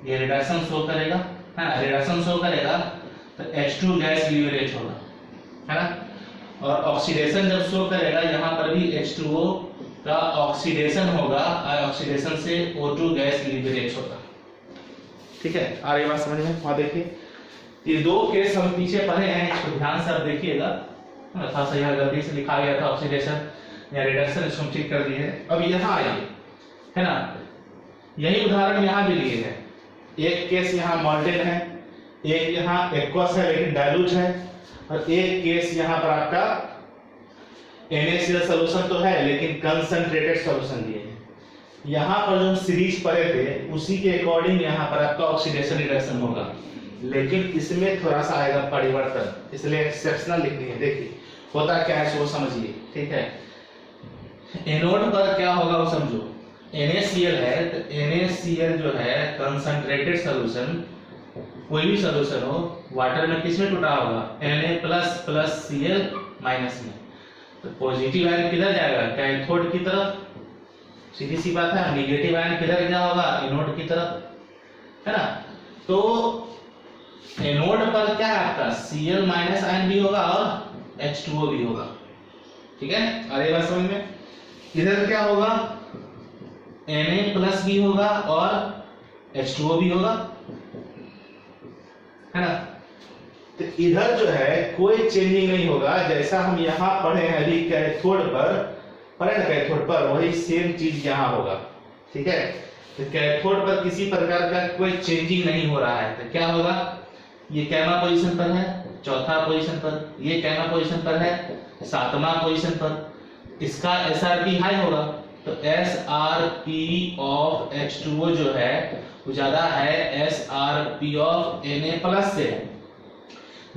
ये रिडक्शन शो करेगा, है ना, रिडक्शन शो करेगा तो H2 गैस लिबरेट होगा, है ना। और ऑक्सीडेशन जब शो करेगा यहाँ पर भी H2O का ऑक्सीडेशन होगा, और ऑक्सीडेशन से O2 गैस लिबरेट होगा। ठीक है, आ रही बात समझ में? वहां देखिए ये दो केस हम पीछे पढ़े हैं, इसको ध्यान से आप देखिएगा। थोड़ा सा यहाँ गलती से लिखा गया था ऑक्सीडेशन या रिडक्शन, इसको हम ठीक कर दिए हैं। अब यहाँ आइए, है ना, यही उदाहरण यहाँ भी लिए हैं। एक केस यहाँ मॉल्टेन है, एक यहाँ एक्वस है लेकिन डाइल्यूट है, और एक केस यहाँ पर आपका NaCl सॉल्यूशन तो है लेकिन कंसंट्रेटेड सॉल्यूशन दिए हैं। यहाँ पर जो सीरीज पढ़े थे उसी के अकॉर्डिंग यहाँ पर आपका ऑक्सीडेशन रिडक्शन होगा, लेकिन इसमें थोड़ा सा आएगा परिवर्तन, इसलिए एक्सेप्शनल लिखनी है। देखिए होता क्या है वो समझिए। ठीक है, एनोड पर क्या होगा वो समझो, NaCl है तो NaCl जो है कंसंट्रेटेड सॉल्यूशन, कोई भी सॉल्यूशन हो वाटर में किसमें टूटा होगा, Na++ Cl माइनस में। तो पॉजिटिव आयन किधर जाएगा, कैथोड की तरफ, सीधी सी बात है। नेगेटिव आयन किधर गया होगा, एनोड की तरफ, है ना। तो एनोड पर क्या है आपका Cl माइनस आयन भी होगा और H2O भी होगा। ठीक है, अरे बात समझ में? इधर क्या होगा, Na+ भी होगा और H2O भी होगा, है ना। तो इधर जो है कोई चेंजिंग नहीं होगा, जैसा हम यहाँ पढ़े हैं अभी कैथोड पर, पढ़े ना कैथोड पर, वही सेम चीज यहाँ होगा। ठीक है, तो कैथोड पर किसी प्रकार का कोई चेंजिंग नहीं हो रहा है। तो क्या होगा, ये कैमा पोजीशन पर है, चौथा पोजीशन पर, ये कैमा पोजीशन पर है, सातवां पोजीशन पर। इसका SRP हाई होगा तो SRP ऑफ H2O जो है वो ज्यादा है SRP ऑफ Na+ से।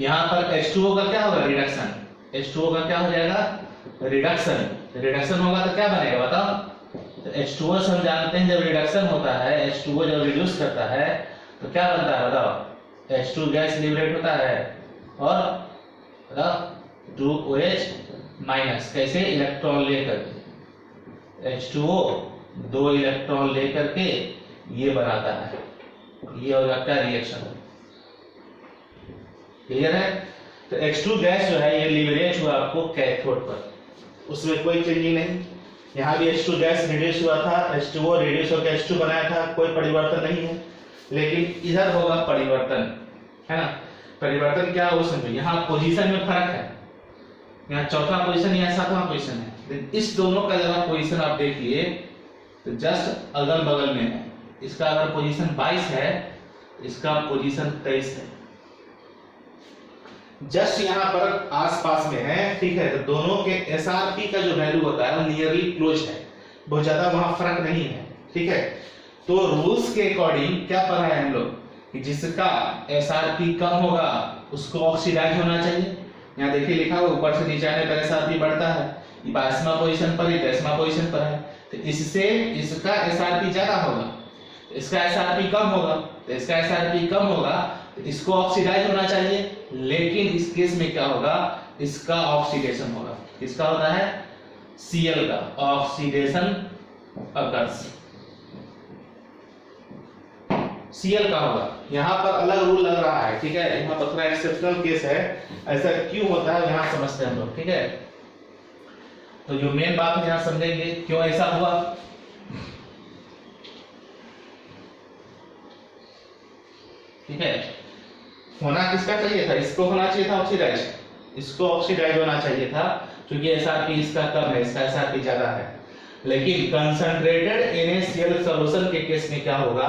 यहाँ पर H2O का क्या होगा, रिडक्शन, H2O का क्या हो जाएगा, रिडक्शन। रिडक्शन होगा तो क्या बनेगा बताओ, तो H2O से हम जानते हैं जब रिडक्शन होता है, H2O जब रिड्यूस करता है तो क्या बनता है बताओ, H2 गैस लिबरेट होता है और बताओ 2OH माइनस, कैसे, इलेक्ट्रॉन लेकर के, H2O 2 इलेक्ट्रॉन लेकर के ये बनाता है, ये हो जाता है रिएक्शन। क्लियर है? तो H2 गैस जो है ये लिबरेट हुआ आपको कैथोड पर, उसमें कोई चेंजिंग नहीं। यहाँ भी H2 गैस रिड्यूस हुआ था, H2O रिड्यूस होकर H2 बनाया था, कोई परिवर्तन नहीं है। लेकिन इधर होगा परिवर्तन, है ना। परिवर्तन क्या हो समझो, यहाँ पोजीशन में फर्क है, यहाँ चौथा पोजीशन यहाँ सातवां पोजीशन है। इस दोनों का जरा पोजीशन आप देखिए तो जस्ट अगल बगल में है। इसका अगर पोजीशन 22 है, इसका पोजीशन 23 है, जस्ट यहाँ पर आसपास में है। ठीक है, तो दोनों के SRP का जो वैल्यू होता है वो नियरली क्लोज है, बहुत ज्यादा वहां फर्क नहीं है। ठीक है, तो रूल्स के अकॉर्डिंग क्या पढ़ा है हम लोग कि जिसका SRP कम होगा उसको ऑक्सीडाइज होना चाहिए। यहाँ देखिए लिखा हुआ ऊपर से नीचे आने पर SRP बढ़ता है, ये 22वां पोजीशन पर, 23वां पोजीशन पर है, तो इससे इसका SRP ज्यादा होगा, इसका SRP कम होगा, तो इसका SRP कम होगा तो इसको ऑक्सीडाइज होना चाहिए। लेकिन इस केस में क्या होगा, इसका ऑक्सीडेशन होगा। किसका होता है, Cl का ऑक्सीडेशन अकर्स, Cl का होगा। यहाँ पर अलग रूल लग रहा है, ठीक है, यहाँ पर थोड़ा एक्सेप्शनल केस है, ऐसा क्यों होता है यहाँ समझते हैं हम लोग, ठीक है। तो जो मेन बात है यहाँ समझेंगे क्यों ऐसा हुआ। ठीक है, होना किसका चाहिए था, इसको होना चाहिए था ऑक्सीडाइज, इसको ऑक्सीडाइज होना चाहिए था, क्योंकि एसआरपी इसका कम है, इसका एसआरपी ज्यादा है। लेकिन कंसंट्रेटेड NaCl सॉल्यूशन के केस में क्या होगा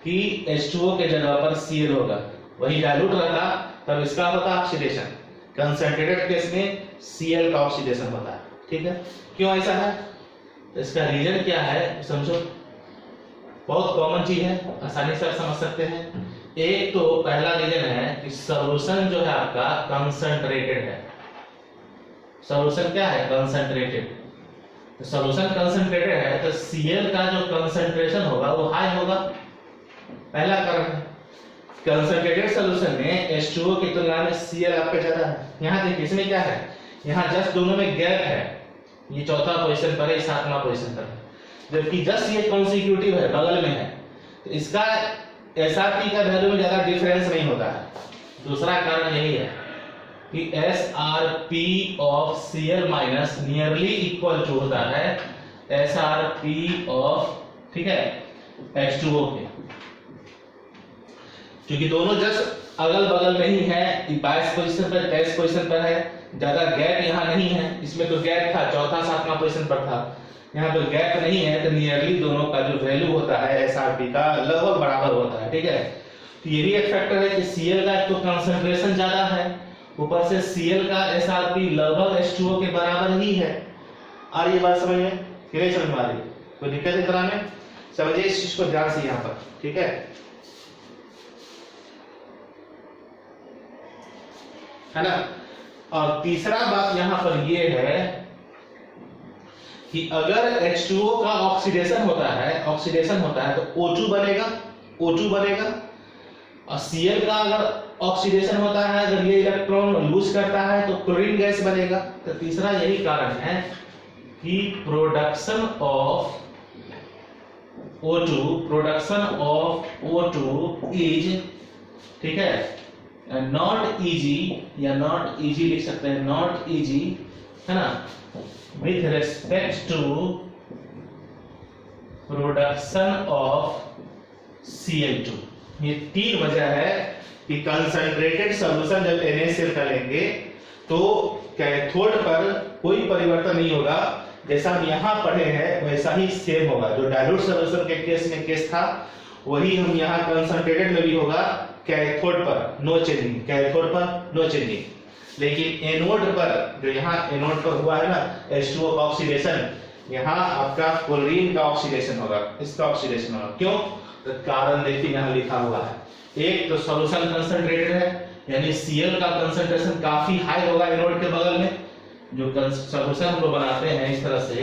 कि H2O के जगह पर Cl होगा, वही डाइल्यूट रहता तब इसका होता ऑक्सीडेशन। कंसंट्रेटेड केस में Cl का ऑक्सीडेशन होता है, ठीक है। क्यों ऐसा है, तो इसका रीजन क्या है समझो, बहुत कॉमन चीज है, आसानी से आप समझ सकते हैं। एक तो पहला रीजन है कि सॉल्यूशन जो है आपका कंसंट्रेटेड है। सॉल्यूशन क्या है, कंसंट्रेटेड। तो सॉल्यूशन कंसंट्रेटेड है तो Cl का जो कंसंट्रेशन होगा वो हाई होगा, पहला कारण है। कंसंट्रेटेड सॉल्यूशन में H2O की तुलना में Cl आपका ज्यादा है। यहाँ देखिए इसमें क्या है, यहाँ जस्ट दोनों में गैप है, ये चौथा पोजीशन पर है, सातवां पोजीशन पर है, जबकि जस्ट ये कॉन्सिक्यूटिव है, बगल में है, तो इसका एसआरपी का वैल्यू में ज्यादा डिफरेंस नहीं होता है। दूसरा कारण यही है कि SRP of Cl minus nearly equal to होता है एसआरपी ऑफ, ठीक है, H2O के, क्योंकि दोनों जस्ट अगल बगल में ही है, 22 पोजीशन पर 23 पोजीशन पर है, ज्यादा गैप यहाँ नहीं है। इसमें तो गैप था, चौथा सातवां पोजीशन पर था, यहाँ पर गैप नहीं है, तो नियरली दोनों का जो वैल्यू होता है एसआरपी का लगभग बराबर होता है, ठीक है। तो ये भी एक फैक्टर है कि Cl का तो कंसंट्रेशन ज्यादा है, ऊपर से Cl का एसआरपी लगभग H2O के बराबर ही है। और ये बात समझ में कि नहीं समझ में आ रही, कोई दिक्कत इस तरह में, समझिए इस चीज को ध्यान से यहाँ पर, ठीक है ना। और तीसरा बात यहाँ पर ये है कि अगर H2O का ऑक्सीडेशन होता है तो O2 बनेगा, और Cl का अगर ऑक्सीडेशन होता है, अगर ये इलेक्ट्रॉन लूज करता है तो क्लोरीन गैस बनेगा। तो तीसरा यही कारण है कि प्रोडक्शन ऑफ O2 इज, ठीक है, नॉट इजी, या नॉट इजी लिख सकते हैं, नॉट इजी, है ना, with respect to production of Cl2। ये तीन वजह है कि कंसंट्रेटेड सॉल्यूशन जब NaCl का लेंगे तो कैथोड पर कोई परिवर्तन नहीं होगा, जैसा हम यहाँ पढ़े हैं वैसा ही सेम होगा। जो डाइल्यूट सॉल्यूशन के केस में केस था वही हम यहाँ कंसंट्रेटेड में भी होगा, कैथोड पर नो चेंजिंग, कैथोड पर नो चेंजिंग। लेकिन एनोड पर, जो यहाँ एनोड पर हुआ है ना H2O का ऑक्सीडेशन, यहाँ आपका क्लोरीन का ऑक्सीडेशन होगा, इसका ऑक्सीडेशन होगा। क्यों, तो कारण देखिए यहाँ लिखा हुआ है, एक तो सॉल्यूशन कंसंट्रेटेड है, यानी Cl का कंसंट्रेशन काफी हाई होगा एनोड के बगल में। जो सॉल्यूशन हम लोग बनाते हैं इस तरह से,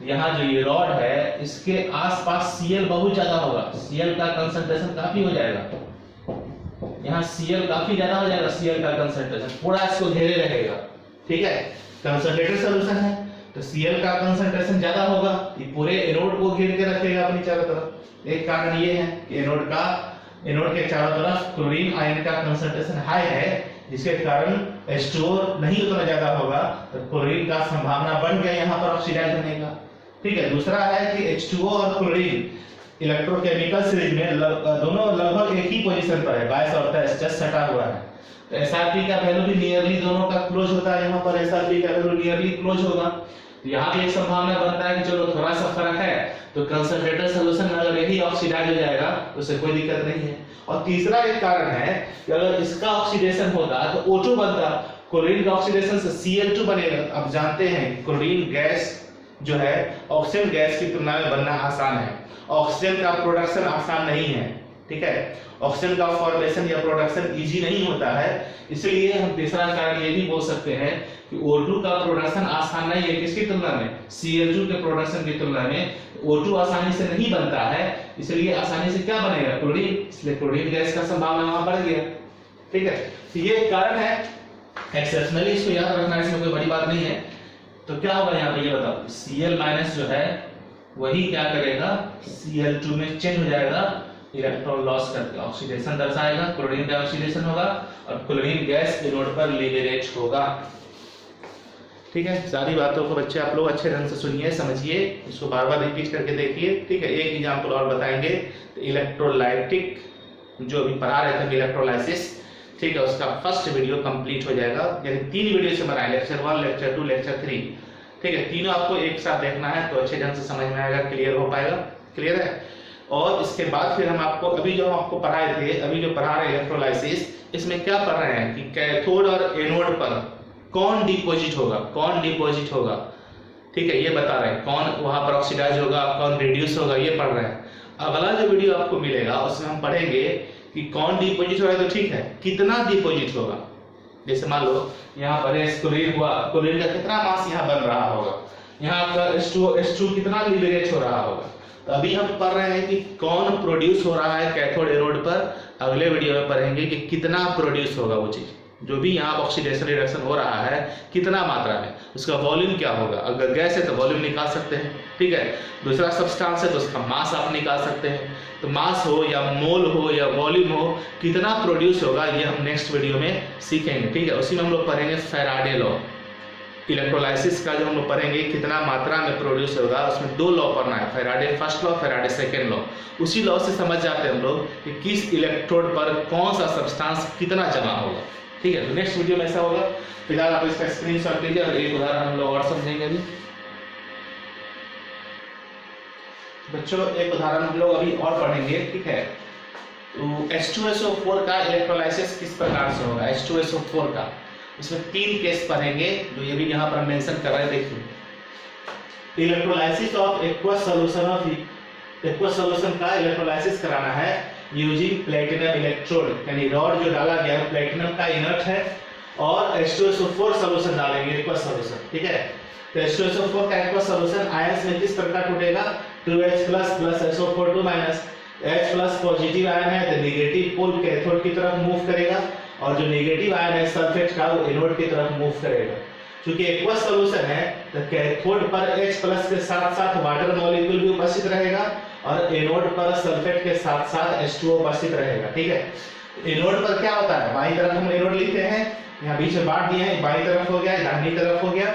यहाँ जो ये रॉड है इसके आसपास Cl बहुत ज्यादा होगा, Cl का कंसंट्रेशन काफी हो जाएगा, यहाँ Cl काफी ज्यादा हो जाएगा, Cl का कंसंट्रेशन पूरा इसको घेरे रहेगा, ठीक है। कंसंट्रेटेड सॉल्यूशन है तो Cl का कंसंट्रेशन ज्यादा होगा, ये पूरे एनोड को घेर के रखेगा अपनी चारों तरफ। एक कारण ये है कि एनोड के चारों तरफ क्लोरीन आयन का कंसंट्रेशन हाई है, जिसके कारण H2O नहीं उतना ज्यादा होगा, तो क्लोरीन का संभावना बढ़ गया यहाँ पर ऑक्सीडाइज होने का, ठीक है। दूसरा है कि H2O और क्लोरीन इलेक्ट्रोकेमिकल सीरीज में दोनों लगभग एक ही पोजीशन पर है, 22 और 23 जस्ट सटा हुआ है, तो एसआरपी का वैल्यू भी नियरली दोनों का क्लोज होता है, यहाँ पर एसआरपी का वैल्यू नियरली क्लोज होगा। तो यहाँ भी एक संभावना बनता है कि चलो थोड़ा सा फर्क है, तो कंसंट्रेटेड सॉल्यूशन में अगर यही ऑक्सीडाइज हो जाएगा तो उससे कोई दिक्कत नहीं है। और तीसरा एक कारण है कि अगर इसका ऑक्सीडेशन होता तो O2 बनता, क्लोरीन का ऑक्सीडेशन से Cl2 बनेगा। अब जानते हैं क्लोरीन गैस जो है ऑक्सीजन गैस की तुलना में बनना आसान है, ऑक्सीजन का प्रोडक्शन आसान नहीं है, ठीक है। ऑक्सीजन का फॉर्मेशन या प्रोडक्शन इजी नहीं होता है, इसलिए हम तीसरा कारण ये भी बोल सकते हैं कि O2 का प्रोडक्शन आसान नहीं है, किसकी तुलना में, Cl2 के प्रोडक्शन की तुलना में O2 आसानी से नहीं बनता है, इसलिए आसानी से क्या बनेगा, क्लोरीन, इसलिए क्लोरीन गैस का संभावना वहां बढ़ गया, ठीक है। तो ये कारण है, एक्सेप्शनली इसको याद रखना, इसमें कोई बड़ी बात नहीं है। तो क्या होगा यहाँ पे ये बताओ, Cl माइनस जो है वही क्या करेगा, Cl2 में चेंज हो जाएगा, इलेक्ट्रॉन लॉस करके ऑक्सीडेशन दर्शाएगा, क्लोरीन का ऑक्सीडेशन होगा और क्लोरीन गैस एनोड पर लिबरेट होगा। ठीक है, सारी बातों को बच्चे आप लोग अच्छे ढंग से सुनिए, समझिए, इसको बार बार रिपीट करके देखिए। ठीक है, एक एग्जांपल और बताएंगे, तो इलेक्ट्रोलाइटिक जो अभी पढ़ा रहे थे इलेक्ट्रोलाइसिस, ठीक है, उसका फर्स्ट वीडियो कंप्लीट हो जाएगा, यानी 3 वीडियो से बनाए, लेक्चर 1, लेक्चर 2, लेक्चर 3। ठीक है, तीनों आपको एक साथ देखना है तो अच्छे ढंग से समझ में आएगा, क्लियर हो पाएगा। क्लियर है। और इसके बाद फिर हम आपको अभी जो हम आपको पढ़ाए थे, अभी जो पढ़ा रहे हैं इलेक्ट्रोलाइसिस, इसमें क्या पढ़ रहे हैं कि कैथोड और एनोड पर कौन डिपॉजिट होगा, कौन डिपॉजिट होगा। ठीक है, ये बता रहे हैं, कौन वहां पर ऑक्सीडाइज होगा, कौन रिड्यूस होगा, ये पढ़ रहे हैं। अगला जो वीडियो आपको मिलेगा उसमें हम पढ़ेंगे कि कौन डिपॉजिट हो रहा है, तो ठीक है, कितना डिपॉजिट होगा। जैसे मान लो यहाँ पर क्लोरीन हुआ, क्लोरीन का कितना मास यहाँ बन रहा होगा, यहाँ आपका H2 कितना लिबरेट हो रहा होगा। तो अभी हम पढ़ रहे हैं कि कौन प्रोड्यूस हो रहा है कैथोड एनोड पर, अगले वीडियो में पढ़ेंगे कि कितना प्रोड्यूस होगा वो चीज, जो भी यहाँ ऑक्सीडेशन रिडक्शन हो रहा है कितना मात्रा में, उसका वॉल्यूम क्या होगा। अगर गैस है तो वॉल्यूम निकाल सकते हैं, ठीक है, दूसरा सब्सटेंस है तो उसका मास आप निकाल सकते हैं। तो मास हो या मोल हो या वॉल्यूम हो, कितना प्रोड्यूस होगा, ये हम नेक्स्ट वीडियो में सीखेंगे। ठीक है, उसी में हम लोग पढ़ेंगे फैराडे लॉ, इलेक्ट्रोलाइसिस का जो हम लोग पढ़ेंगे कितना मात्रा में प्रोड्यूस होगा, उसमें 2 लॉ पढ़ना है, Faraday first law, Faraday second law. उसी लॉ से समझ जाते हैं हम लोग कि किस इलेक्ट्रोड पर कौन सा सब्सटेंस कितना जमा होगा। ठीक है, तो नेक्स्ट वीडियो में ऐसा होगा। फिलहाल आप इसका स्क्रीनशॉट लीजिए और एक उदाहरण हम लोग और समझेंगे अभी। बच्चों एक उदाहरण हम लोग अभी और पढ़ेंगे। ठीक है, तो H2SO4 का इलेक्ट्रोलाइसिस किस प्रकार से होगा, H2SO4 का, इसमें 3 केस पढ़ेंगे जो ये भी यहाँ पर मेंशन कर रहे हैं। देखिए, electrolysis of aqueous solution of aqueous solution का इलेक्ट्रोलाइसिस कराना है यूजिंग प्लेटिनम इलेक्ट्रोड, यानी रॉड जो डाला गया है प्लेटिनम का इनर्ट है और H2SO4 सॉल्यूशन डालेंगे एक्वस सॉल्यूशन। ठीक है, तो H2SO4 का एक्वस सॉल्यूशन आयंस में किस प्रकार टूटेगा, 2H+ plus SO4 2 minus, H+ positive ion है तो नेगेटिव पोल कैथोड की तरफ मूव करेगा और जो नेगेटिव आयन है सल्फेट का वो एनोड की तरफ मूव करेगा। क्योंकि एक्वस सॉल्यूशन है तो कैथोड पर H+ के साथ साथ वाटर मॉलिक्यूल भी उपस्थित रहेगा और एनोड पर सल्फेट के साथ साथ H2O उपस्थित रहेगा। ठीक है, एनोड पर क्या होता है, बाईं तरफ हम एनोड लिखते हैं, यहाँ बीच में बांट दिए हैं, बाईं तरफ हो गया, दाहिनी तरफ हो गया।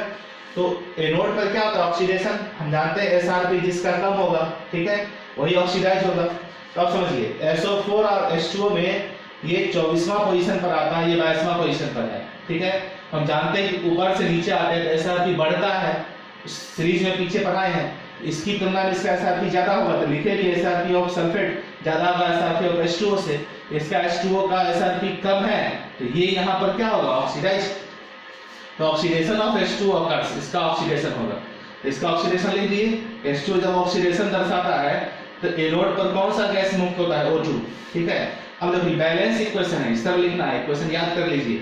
तो एनोड पर क्या होता है, ऑक्सीडेशन, हम जानते हैं SRP जिसका कम होगा, ठीक है, वही ऑक्सीडाइज होगा। तो आप समझिए SO4 और H2O में ये 24वां पोजीशन पर आता है, ये 22वां पोजीशन पर है। ठीक है, हम जानते हैं कि ऊपर से नीचे आते हैं तो SRP बढ़ता है, सीरीज में पीछे पढ़ाए हैं, इसकी तुलना में इसका SRP ज्यादा होगा तो लिखे भी SRP ऑफ सल्फेट ज्यादा होगा SRP ऑफ H2O से, इसका H2O का SRP कम है तो ये यहाँ पर क्या होगा, ऑक्सीडाइज। तो ऑक्सीडेशन ऑफ H2O अकर्स, इसका ऑक्सीडेशन होगा, तो इसका ऑक्सीडेशन लिख दिए। H2O जब ऑक्सीडेशन दर्शाता है तो एनोड पर कौन सा गैस मुक्त होता है, O2। ठीक है, अब देखिए बैलेंस इक्वेशन है, इस तरह लिखना है, इक्वेशन याद कर लीजिए,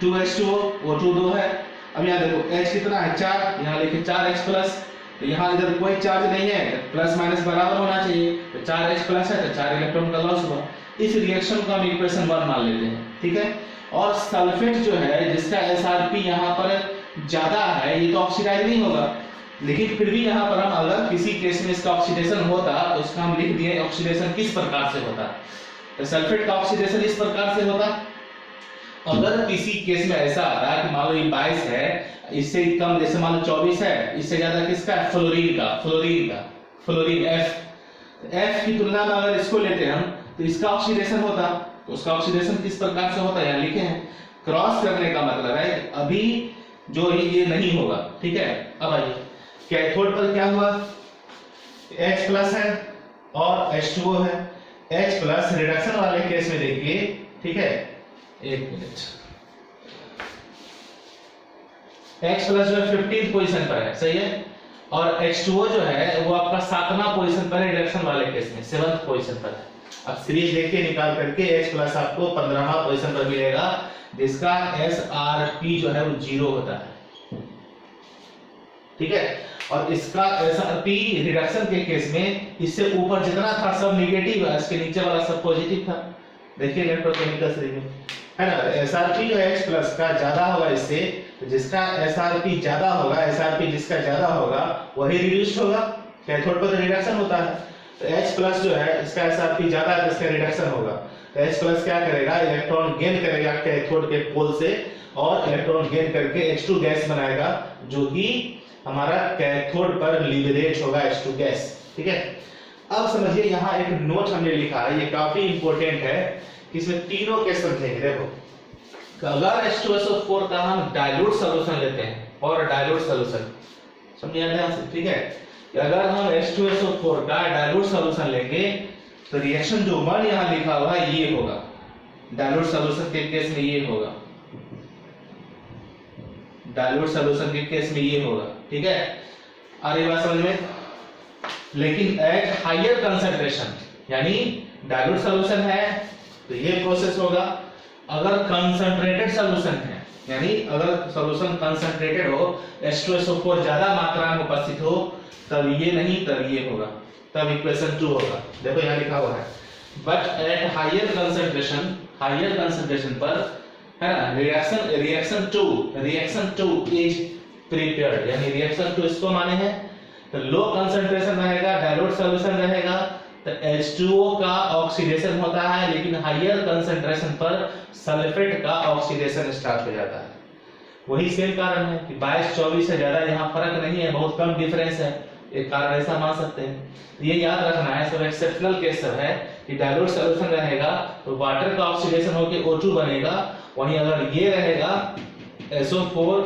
2H2O O2 2 है। अब यहाँ देखो H कितना है 4, यहाँ लिखे 4H+, तो यहाँ इधर कोई चार्ज नहीं है तो प्लस माइनस बराबर होना चाहिए, तो 4H+ है तो 4 इलेक्ट्रॉन का लॉस हुआ। इस रिएक्शन को हम इक्वेशन 1 मान लेते हैं। ठीक है, और सल्फेट जो है जिसका SRP यहाँ पर ज्यादा है ये तो ऑक्सीडाइज नहीं होगा, लेकिन फिर भी यहाँ पर हम अगर किसी केस में इसका ऑक्सीडेशन होता तो इसका हम लिख दिए ऑक्सीडेशन किस प्रकार से होता, तो सल्फेट का ऑक्सीडेशन इस प्रकार से होता। अगर किसी केस में ऐसा आता है कि मान लो ये 22 है, इससे कम जैसे मान लो 24 है, इससे ज्यादा किसका है, फ्लोरीन F की तुलना में अगर इसको लेते हम तो इसका ऑक्सीडेशन होता, तो उसका ऑक्सीडेशन किस प्रकार से होता है यहाँ लिखे हैं। क्रॉस करने का मतलब है अभी जो ये नहीं होगा। ठीक है, अब आइए कैथोड पर क्या हुआ, H+ है और H2O है, H+ रिडक्शन वाले केस में देखिए, ठीक है, एक मिनट, H+ जो है 15th पोजीशन पर है, सही है, और H2O जो है वो आपका 7वां पोजीशन पर है, रिडक्शन वाले केस में 7th पोजीशन पर है। अब सीरीज देखिए निकाल करके H+ आपको 15वां पोजीशन पर मिलेगा, जिसका SRP जो है वो 0 होता है। ठीक है, और इसका SRP रिडक्शन के केस में इससे ऊपर जितना था सब नेगेटिव है, इसके नीचे वाला सब पॉजिटिव था। देखिए इलेक्ट्रोकेमिकल से है ना, SRP जो H+ का ज्यादा होगा इससे, तो जिसका SRP ज्यादा होगा, SRP जिसका ज्यादा होगा वही रिड्यूस्ड होगा। कैथोड पर रिडक्शन होता है, तो H प्लस जो है इसका SRP ज्यादा है तो इसका रिडक्शन होगा। तो H प्लस क्या करेगा, इलेक्ट्रॉन गेन करेगा कैथोड के पोल से और इलेक्ट्रॉन गेन करके H2 गैस बनाएगा, जो कि हमारा कैथोड पर लिबरेट होगा H2 गैस। ठीक है, अब समझिए यहाँ एक नोट हमने लिखा है, ये काफी इंपॉर्टेंट है कि इसमें तीनों केस समझेंगे। देखो, अगर H2SO4 का हम डाइल्यूट सॉल्यूशन लेते हैं और डाइल्यूट सॉल्यूशन समझिए ध्यान से, ठीक है, कि अगर हम H2SO4 का डाइल्यूट सॉल्यूशन लेंगे तो रिएक्शन जो 1 यहाँ लिखा हुआ है ये होगा, डाइल्यूट सॉल्यूशन के केस में ये होगा, डाइल्यूट सॉल्यूशन के केस में ये होगा। ठीक है, आ रही बात समझ में? लेकिन एट हायर कंसंट्रेशन, यानी डाइल्यूट सॉल्यूशन है तो ये प्रोसेस होगा। अगर कंसंट्रेटेड सॉल्यूशन है, यानी अगर सॉल्यूशन कंसंट्रेटेड हो, H2SO4 ज्यादा मात्रा में उपस्थित हो, तब ये नहीं, तब ये होगा, तब इक्वेशन 2 होगा। देखो यहाँ लिखा हुआ है, बट एट हायर कंसंट्रेशन पर है ना, रिएक्शन 2 इज प्रिपेयर्ड, यानी रिएक्शन 2 इसको माने हैं। तो लो कंसंट्रेशन रहेगा, डाइल्यूट सॉल्यूशन रहेगा, तो H2O का ऑक्सीडेशन होता है, लेकिन हायर कंसंट्रेशन पर सल्फेट का ऑक्सीडेशन स्टार्ट हो जाता है। वही सेम कारण है कि 22-24 से ज्यादा यहाँ फर्क नहीं है, बहुत कम डिफरेंस है, एक कारण ऐसा मान सकते हैं। ये याद रखना है, सब एक्सेप्शनल केस सब है कि डाइल्यूट सॉल्यूशन रहेगा तो वाटर का ऑक्सीडेशन होकर O2 बनेगा, वहीं अगर ये रहेगा SO4,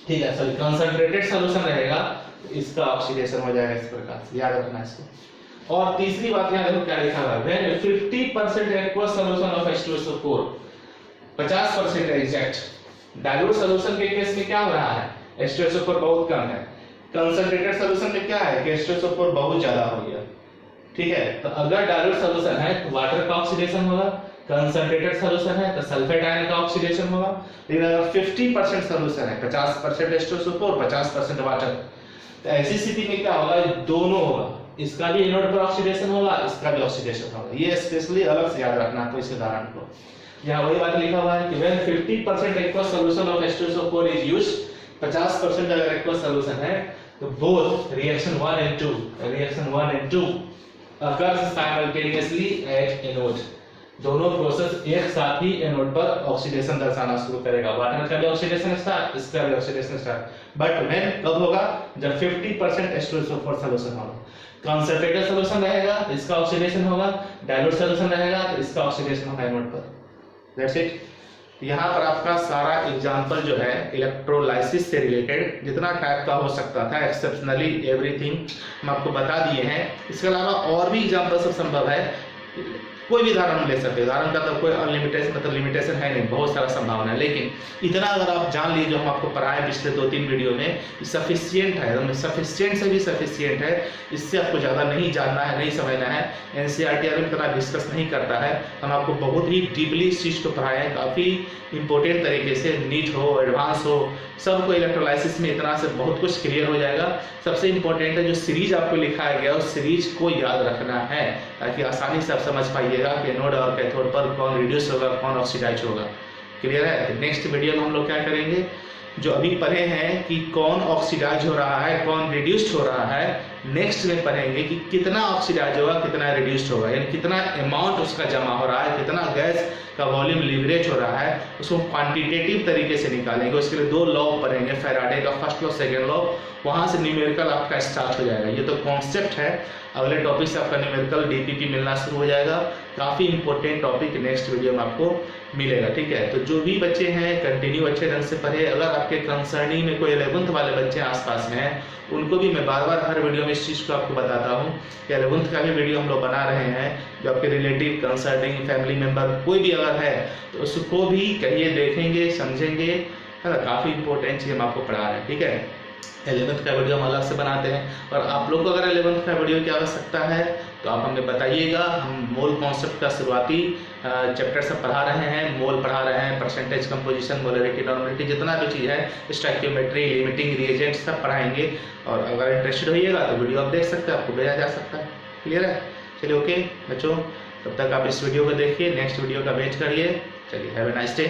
ठीक है, सॉरी, कंसंट्रेटेड सॉल्यूशन रहेगा तो इसका ऑक्सीडेशन हो जाएगा, इस प्रकार से याद रखना इसको। और तीसरी बात यहाँ देखो क्या लिखा हुआ है, when 50% aqueous solution of H2SO4, 50% exact. Dilute solution के केस में क्या हो रहा है, H2SO4 बहुत कम है, कंसंट्रेटेड सॉल्यूशन में क्या है कि H2SO4 बहुत ज्यादा हो गया। ठीक है, तो अगर डाइल्यूट सॉल्यूशन है तो वाटर का ऑक्सीडेशन होगा, कंसंट्रेटेड सॉल्यूशन है तो सल्फेट आयन का ऑक्सीडेशन होगा। लेकिन अगर 50% सॉल्यूशन है, 50% H2SO4, 50% वाटर, तो ऐसी स्थिति में क्या होगा, दोनों होगा, इसका भी एनोड पर ऑक्सीडेशन होगा, इसका भी ऑक्सीडेशन होगा। ये स्पेशली अलग से याद रखना है इस उदाहरण को। यहाँ वही बात लिखा हुआ है कि when 50% aqueous solution of H2SO4 is used, 50% अगर एक्वस सॉल्यूशन है तो both reaction 1 and 2 occurs simultaneously at anode, दोनों प्रोसेस एक साथ ही एनोड पर ऑक्सीडेशन दर्शाना शुरू करेगा, वाटर का भी ऑक्सीडेशन स्टार्ट, इसका भी ऑक्सीडेशन स्टार्ट। बट व्हेन कब होगा, जब 50% H2SO4 सॉल्यूशन होगा। कंसंट्रेटेड सॉल्यूशन रहेगा तो इसका ऑक्सीडेशन होगा, डाइल्यूट सॉल्यूशन रहेगा तो इसका ऑक्सीडेशन होगा एनोड पर। That's it. यहाँ पर आपका सारा एग्जांपल जो है इलेक्ट्रोलाइसिस से रिलेटेड जितना टाइप का हो सकता था, एक्सेप्शनली एवरीथिंग हम आपको बता दिए हैं। इसके अलावा और भी एग्जांपल सब संभव है, कोई भी उदाहरण ले सकते हैं। उदाहरण का तो कोई अनलिमिटेड मतलब लिमिटेशन है नहीं, बहुत सारा संभावना है, लेकिन इतना अगर आप जान लीजिए जो हम आपको पढ़ाए पिछले 2-3 वीडियो में, सफिशियंट है, सफिशियंट से भी सफिशियंट है। इससे आपको ज़्यादा नहीं जानना है, नहीं समझना है। NCERT में इतना डिस्कस नहीं करता है, हम आपको बहुत ही डीपली इस चीज़ को पढ़ाए हैं, काफ़ी इंपॉर्टेंट तरीके से, नीट हो, एडवांस हो, सबको इलेक्ट्रोलाइसिस में इतना से बहुत कुछ क्लियर हो जाएगा। सबसे इंपॉर्टेंट है जो सीरीज आपको लिखाया गया उस सीरीज को याद रखना है, ताकि आसानी से आप समझ पाइएगा कि एनोड और कैथोड पर कौन रिड्यूस होगा, कौन ऑक्सीडाइज होगा। क्लियर है? नेक्स्ट वीडियो में हम लोग क्या करेंगे, जो अभी पढ़े हैं कि कौन ऑक्सीडाइज हो रहा है, कौन रिड्यूस्ड हो रहा है, नेक्स्ट में पढ़ेंगे कि कितना ऑक्सीडाइज होगा, कितना रिड्यूस्ड होगा, यानी कितना अमाउंट उसका जमा हो रहा है, कितना गैस का वॉल्यूम लिवरेज हो रहा है, उसको क्वांटिटेटिव तरीके से निकालेंगे। उसके लिए 2 लॉ पढ़ेंगे, फैराडे का फर्स्ट लॉ, सेकेंड लॉ, वहां से न्यूमेरिकल आपका स्टार्ट हो जाएगा। ये तो कॉन्सेप्ट है, अगले टॉपिक से आपका न्यूमेरिकल DPP मिलना शुरू हो जाएगा। काफी इंपॉर्टेंट टॉपिक नेक्स्ट वीडियो में आपको मिलेगा। ठीक है, तो जो भी बच्चे हैं कंटिन्यू अच्छे ढंग से पढ़े। अगर आपके कंसर्निंग में कोई 11th वाले बच्चे आसपास में हैं, उनको भी मैं बार बार हर वीडियो में इस चीज़ को आपको बताता हूँ कि 11th का भी वीडियो हम लोग बना रहे हैं। जो आपके रिलेटिव, कंसर्निंग, फैमिली मेम्बर कोई भी अगर है तो उसको भी कहिए, देखेंगे, समझेंगे, है ना। काफ़ी इंपॉर्टेंट चीज़ हम आपको पढ़ा रहे हैं। ठीक है, 11th का वीडियो हम अलग से बनाते हैं, और आप लोग को अगर 11th का वीडियो की आवश्यकता है तो आप हमें बताइएगा। हम मोल कॉन्सेप्ट का शुरुआती चैप्टर सब पढ़ा रहे हैं, मोल पढ़ा रहे हैं, परसेंटेज कंपोजिशन, मोलरिटी, नॉर्मलिटी, जितना भी चीज़ है, स्टोइकियोमेट्री, लिमिटिंग रिएजेंट सब पढ़ाएंगे। और अगर इंटरेस्टेड होइएगा तो वीडियो आप देख सकते हैं, आपको भेजा जा सकता है। क्लियर है? चलिए ओके बच्चों, तब तक आप इस वीडियो को देखिए, नेक्स्ट वीडियो का वेट करिए। चलिए, हैव ए नाइस डे।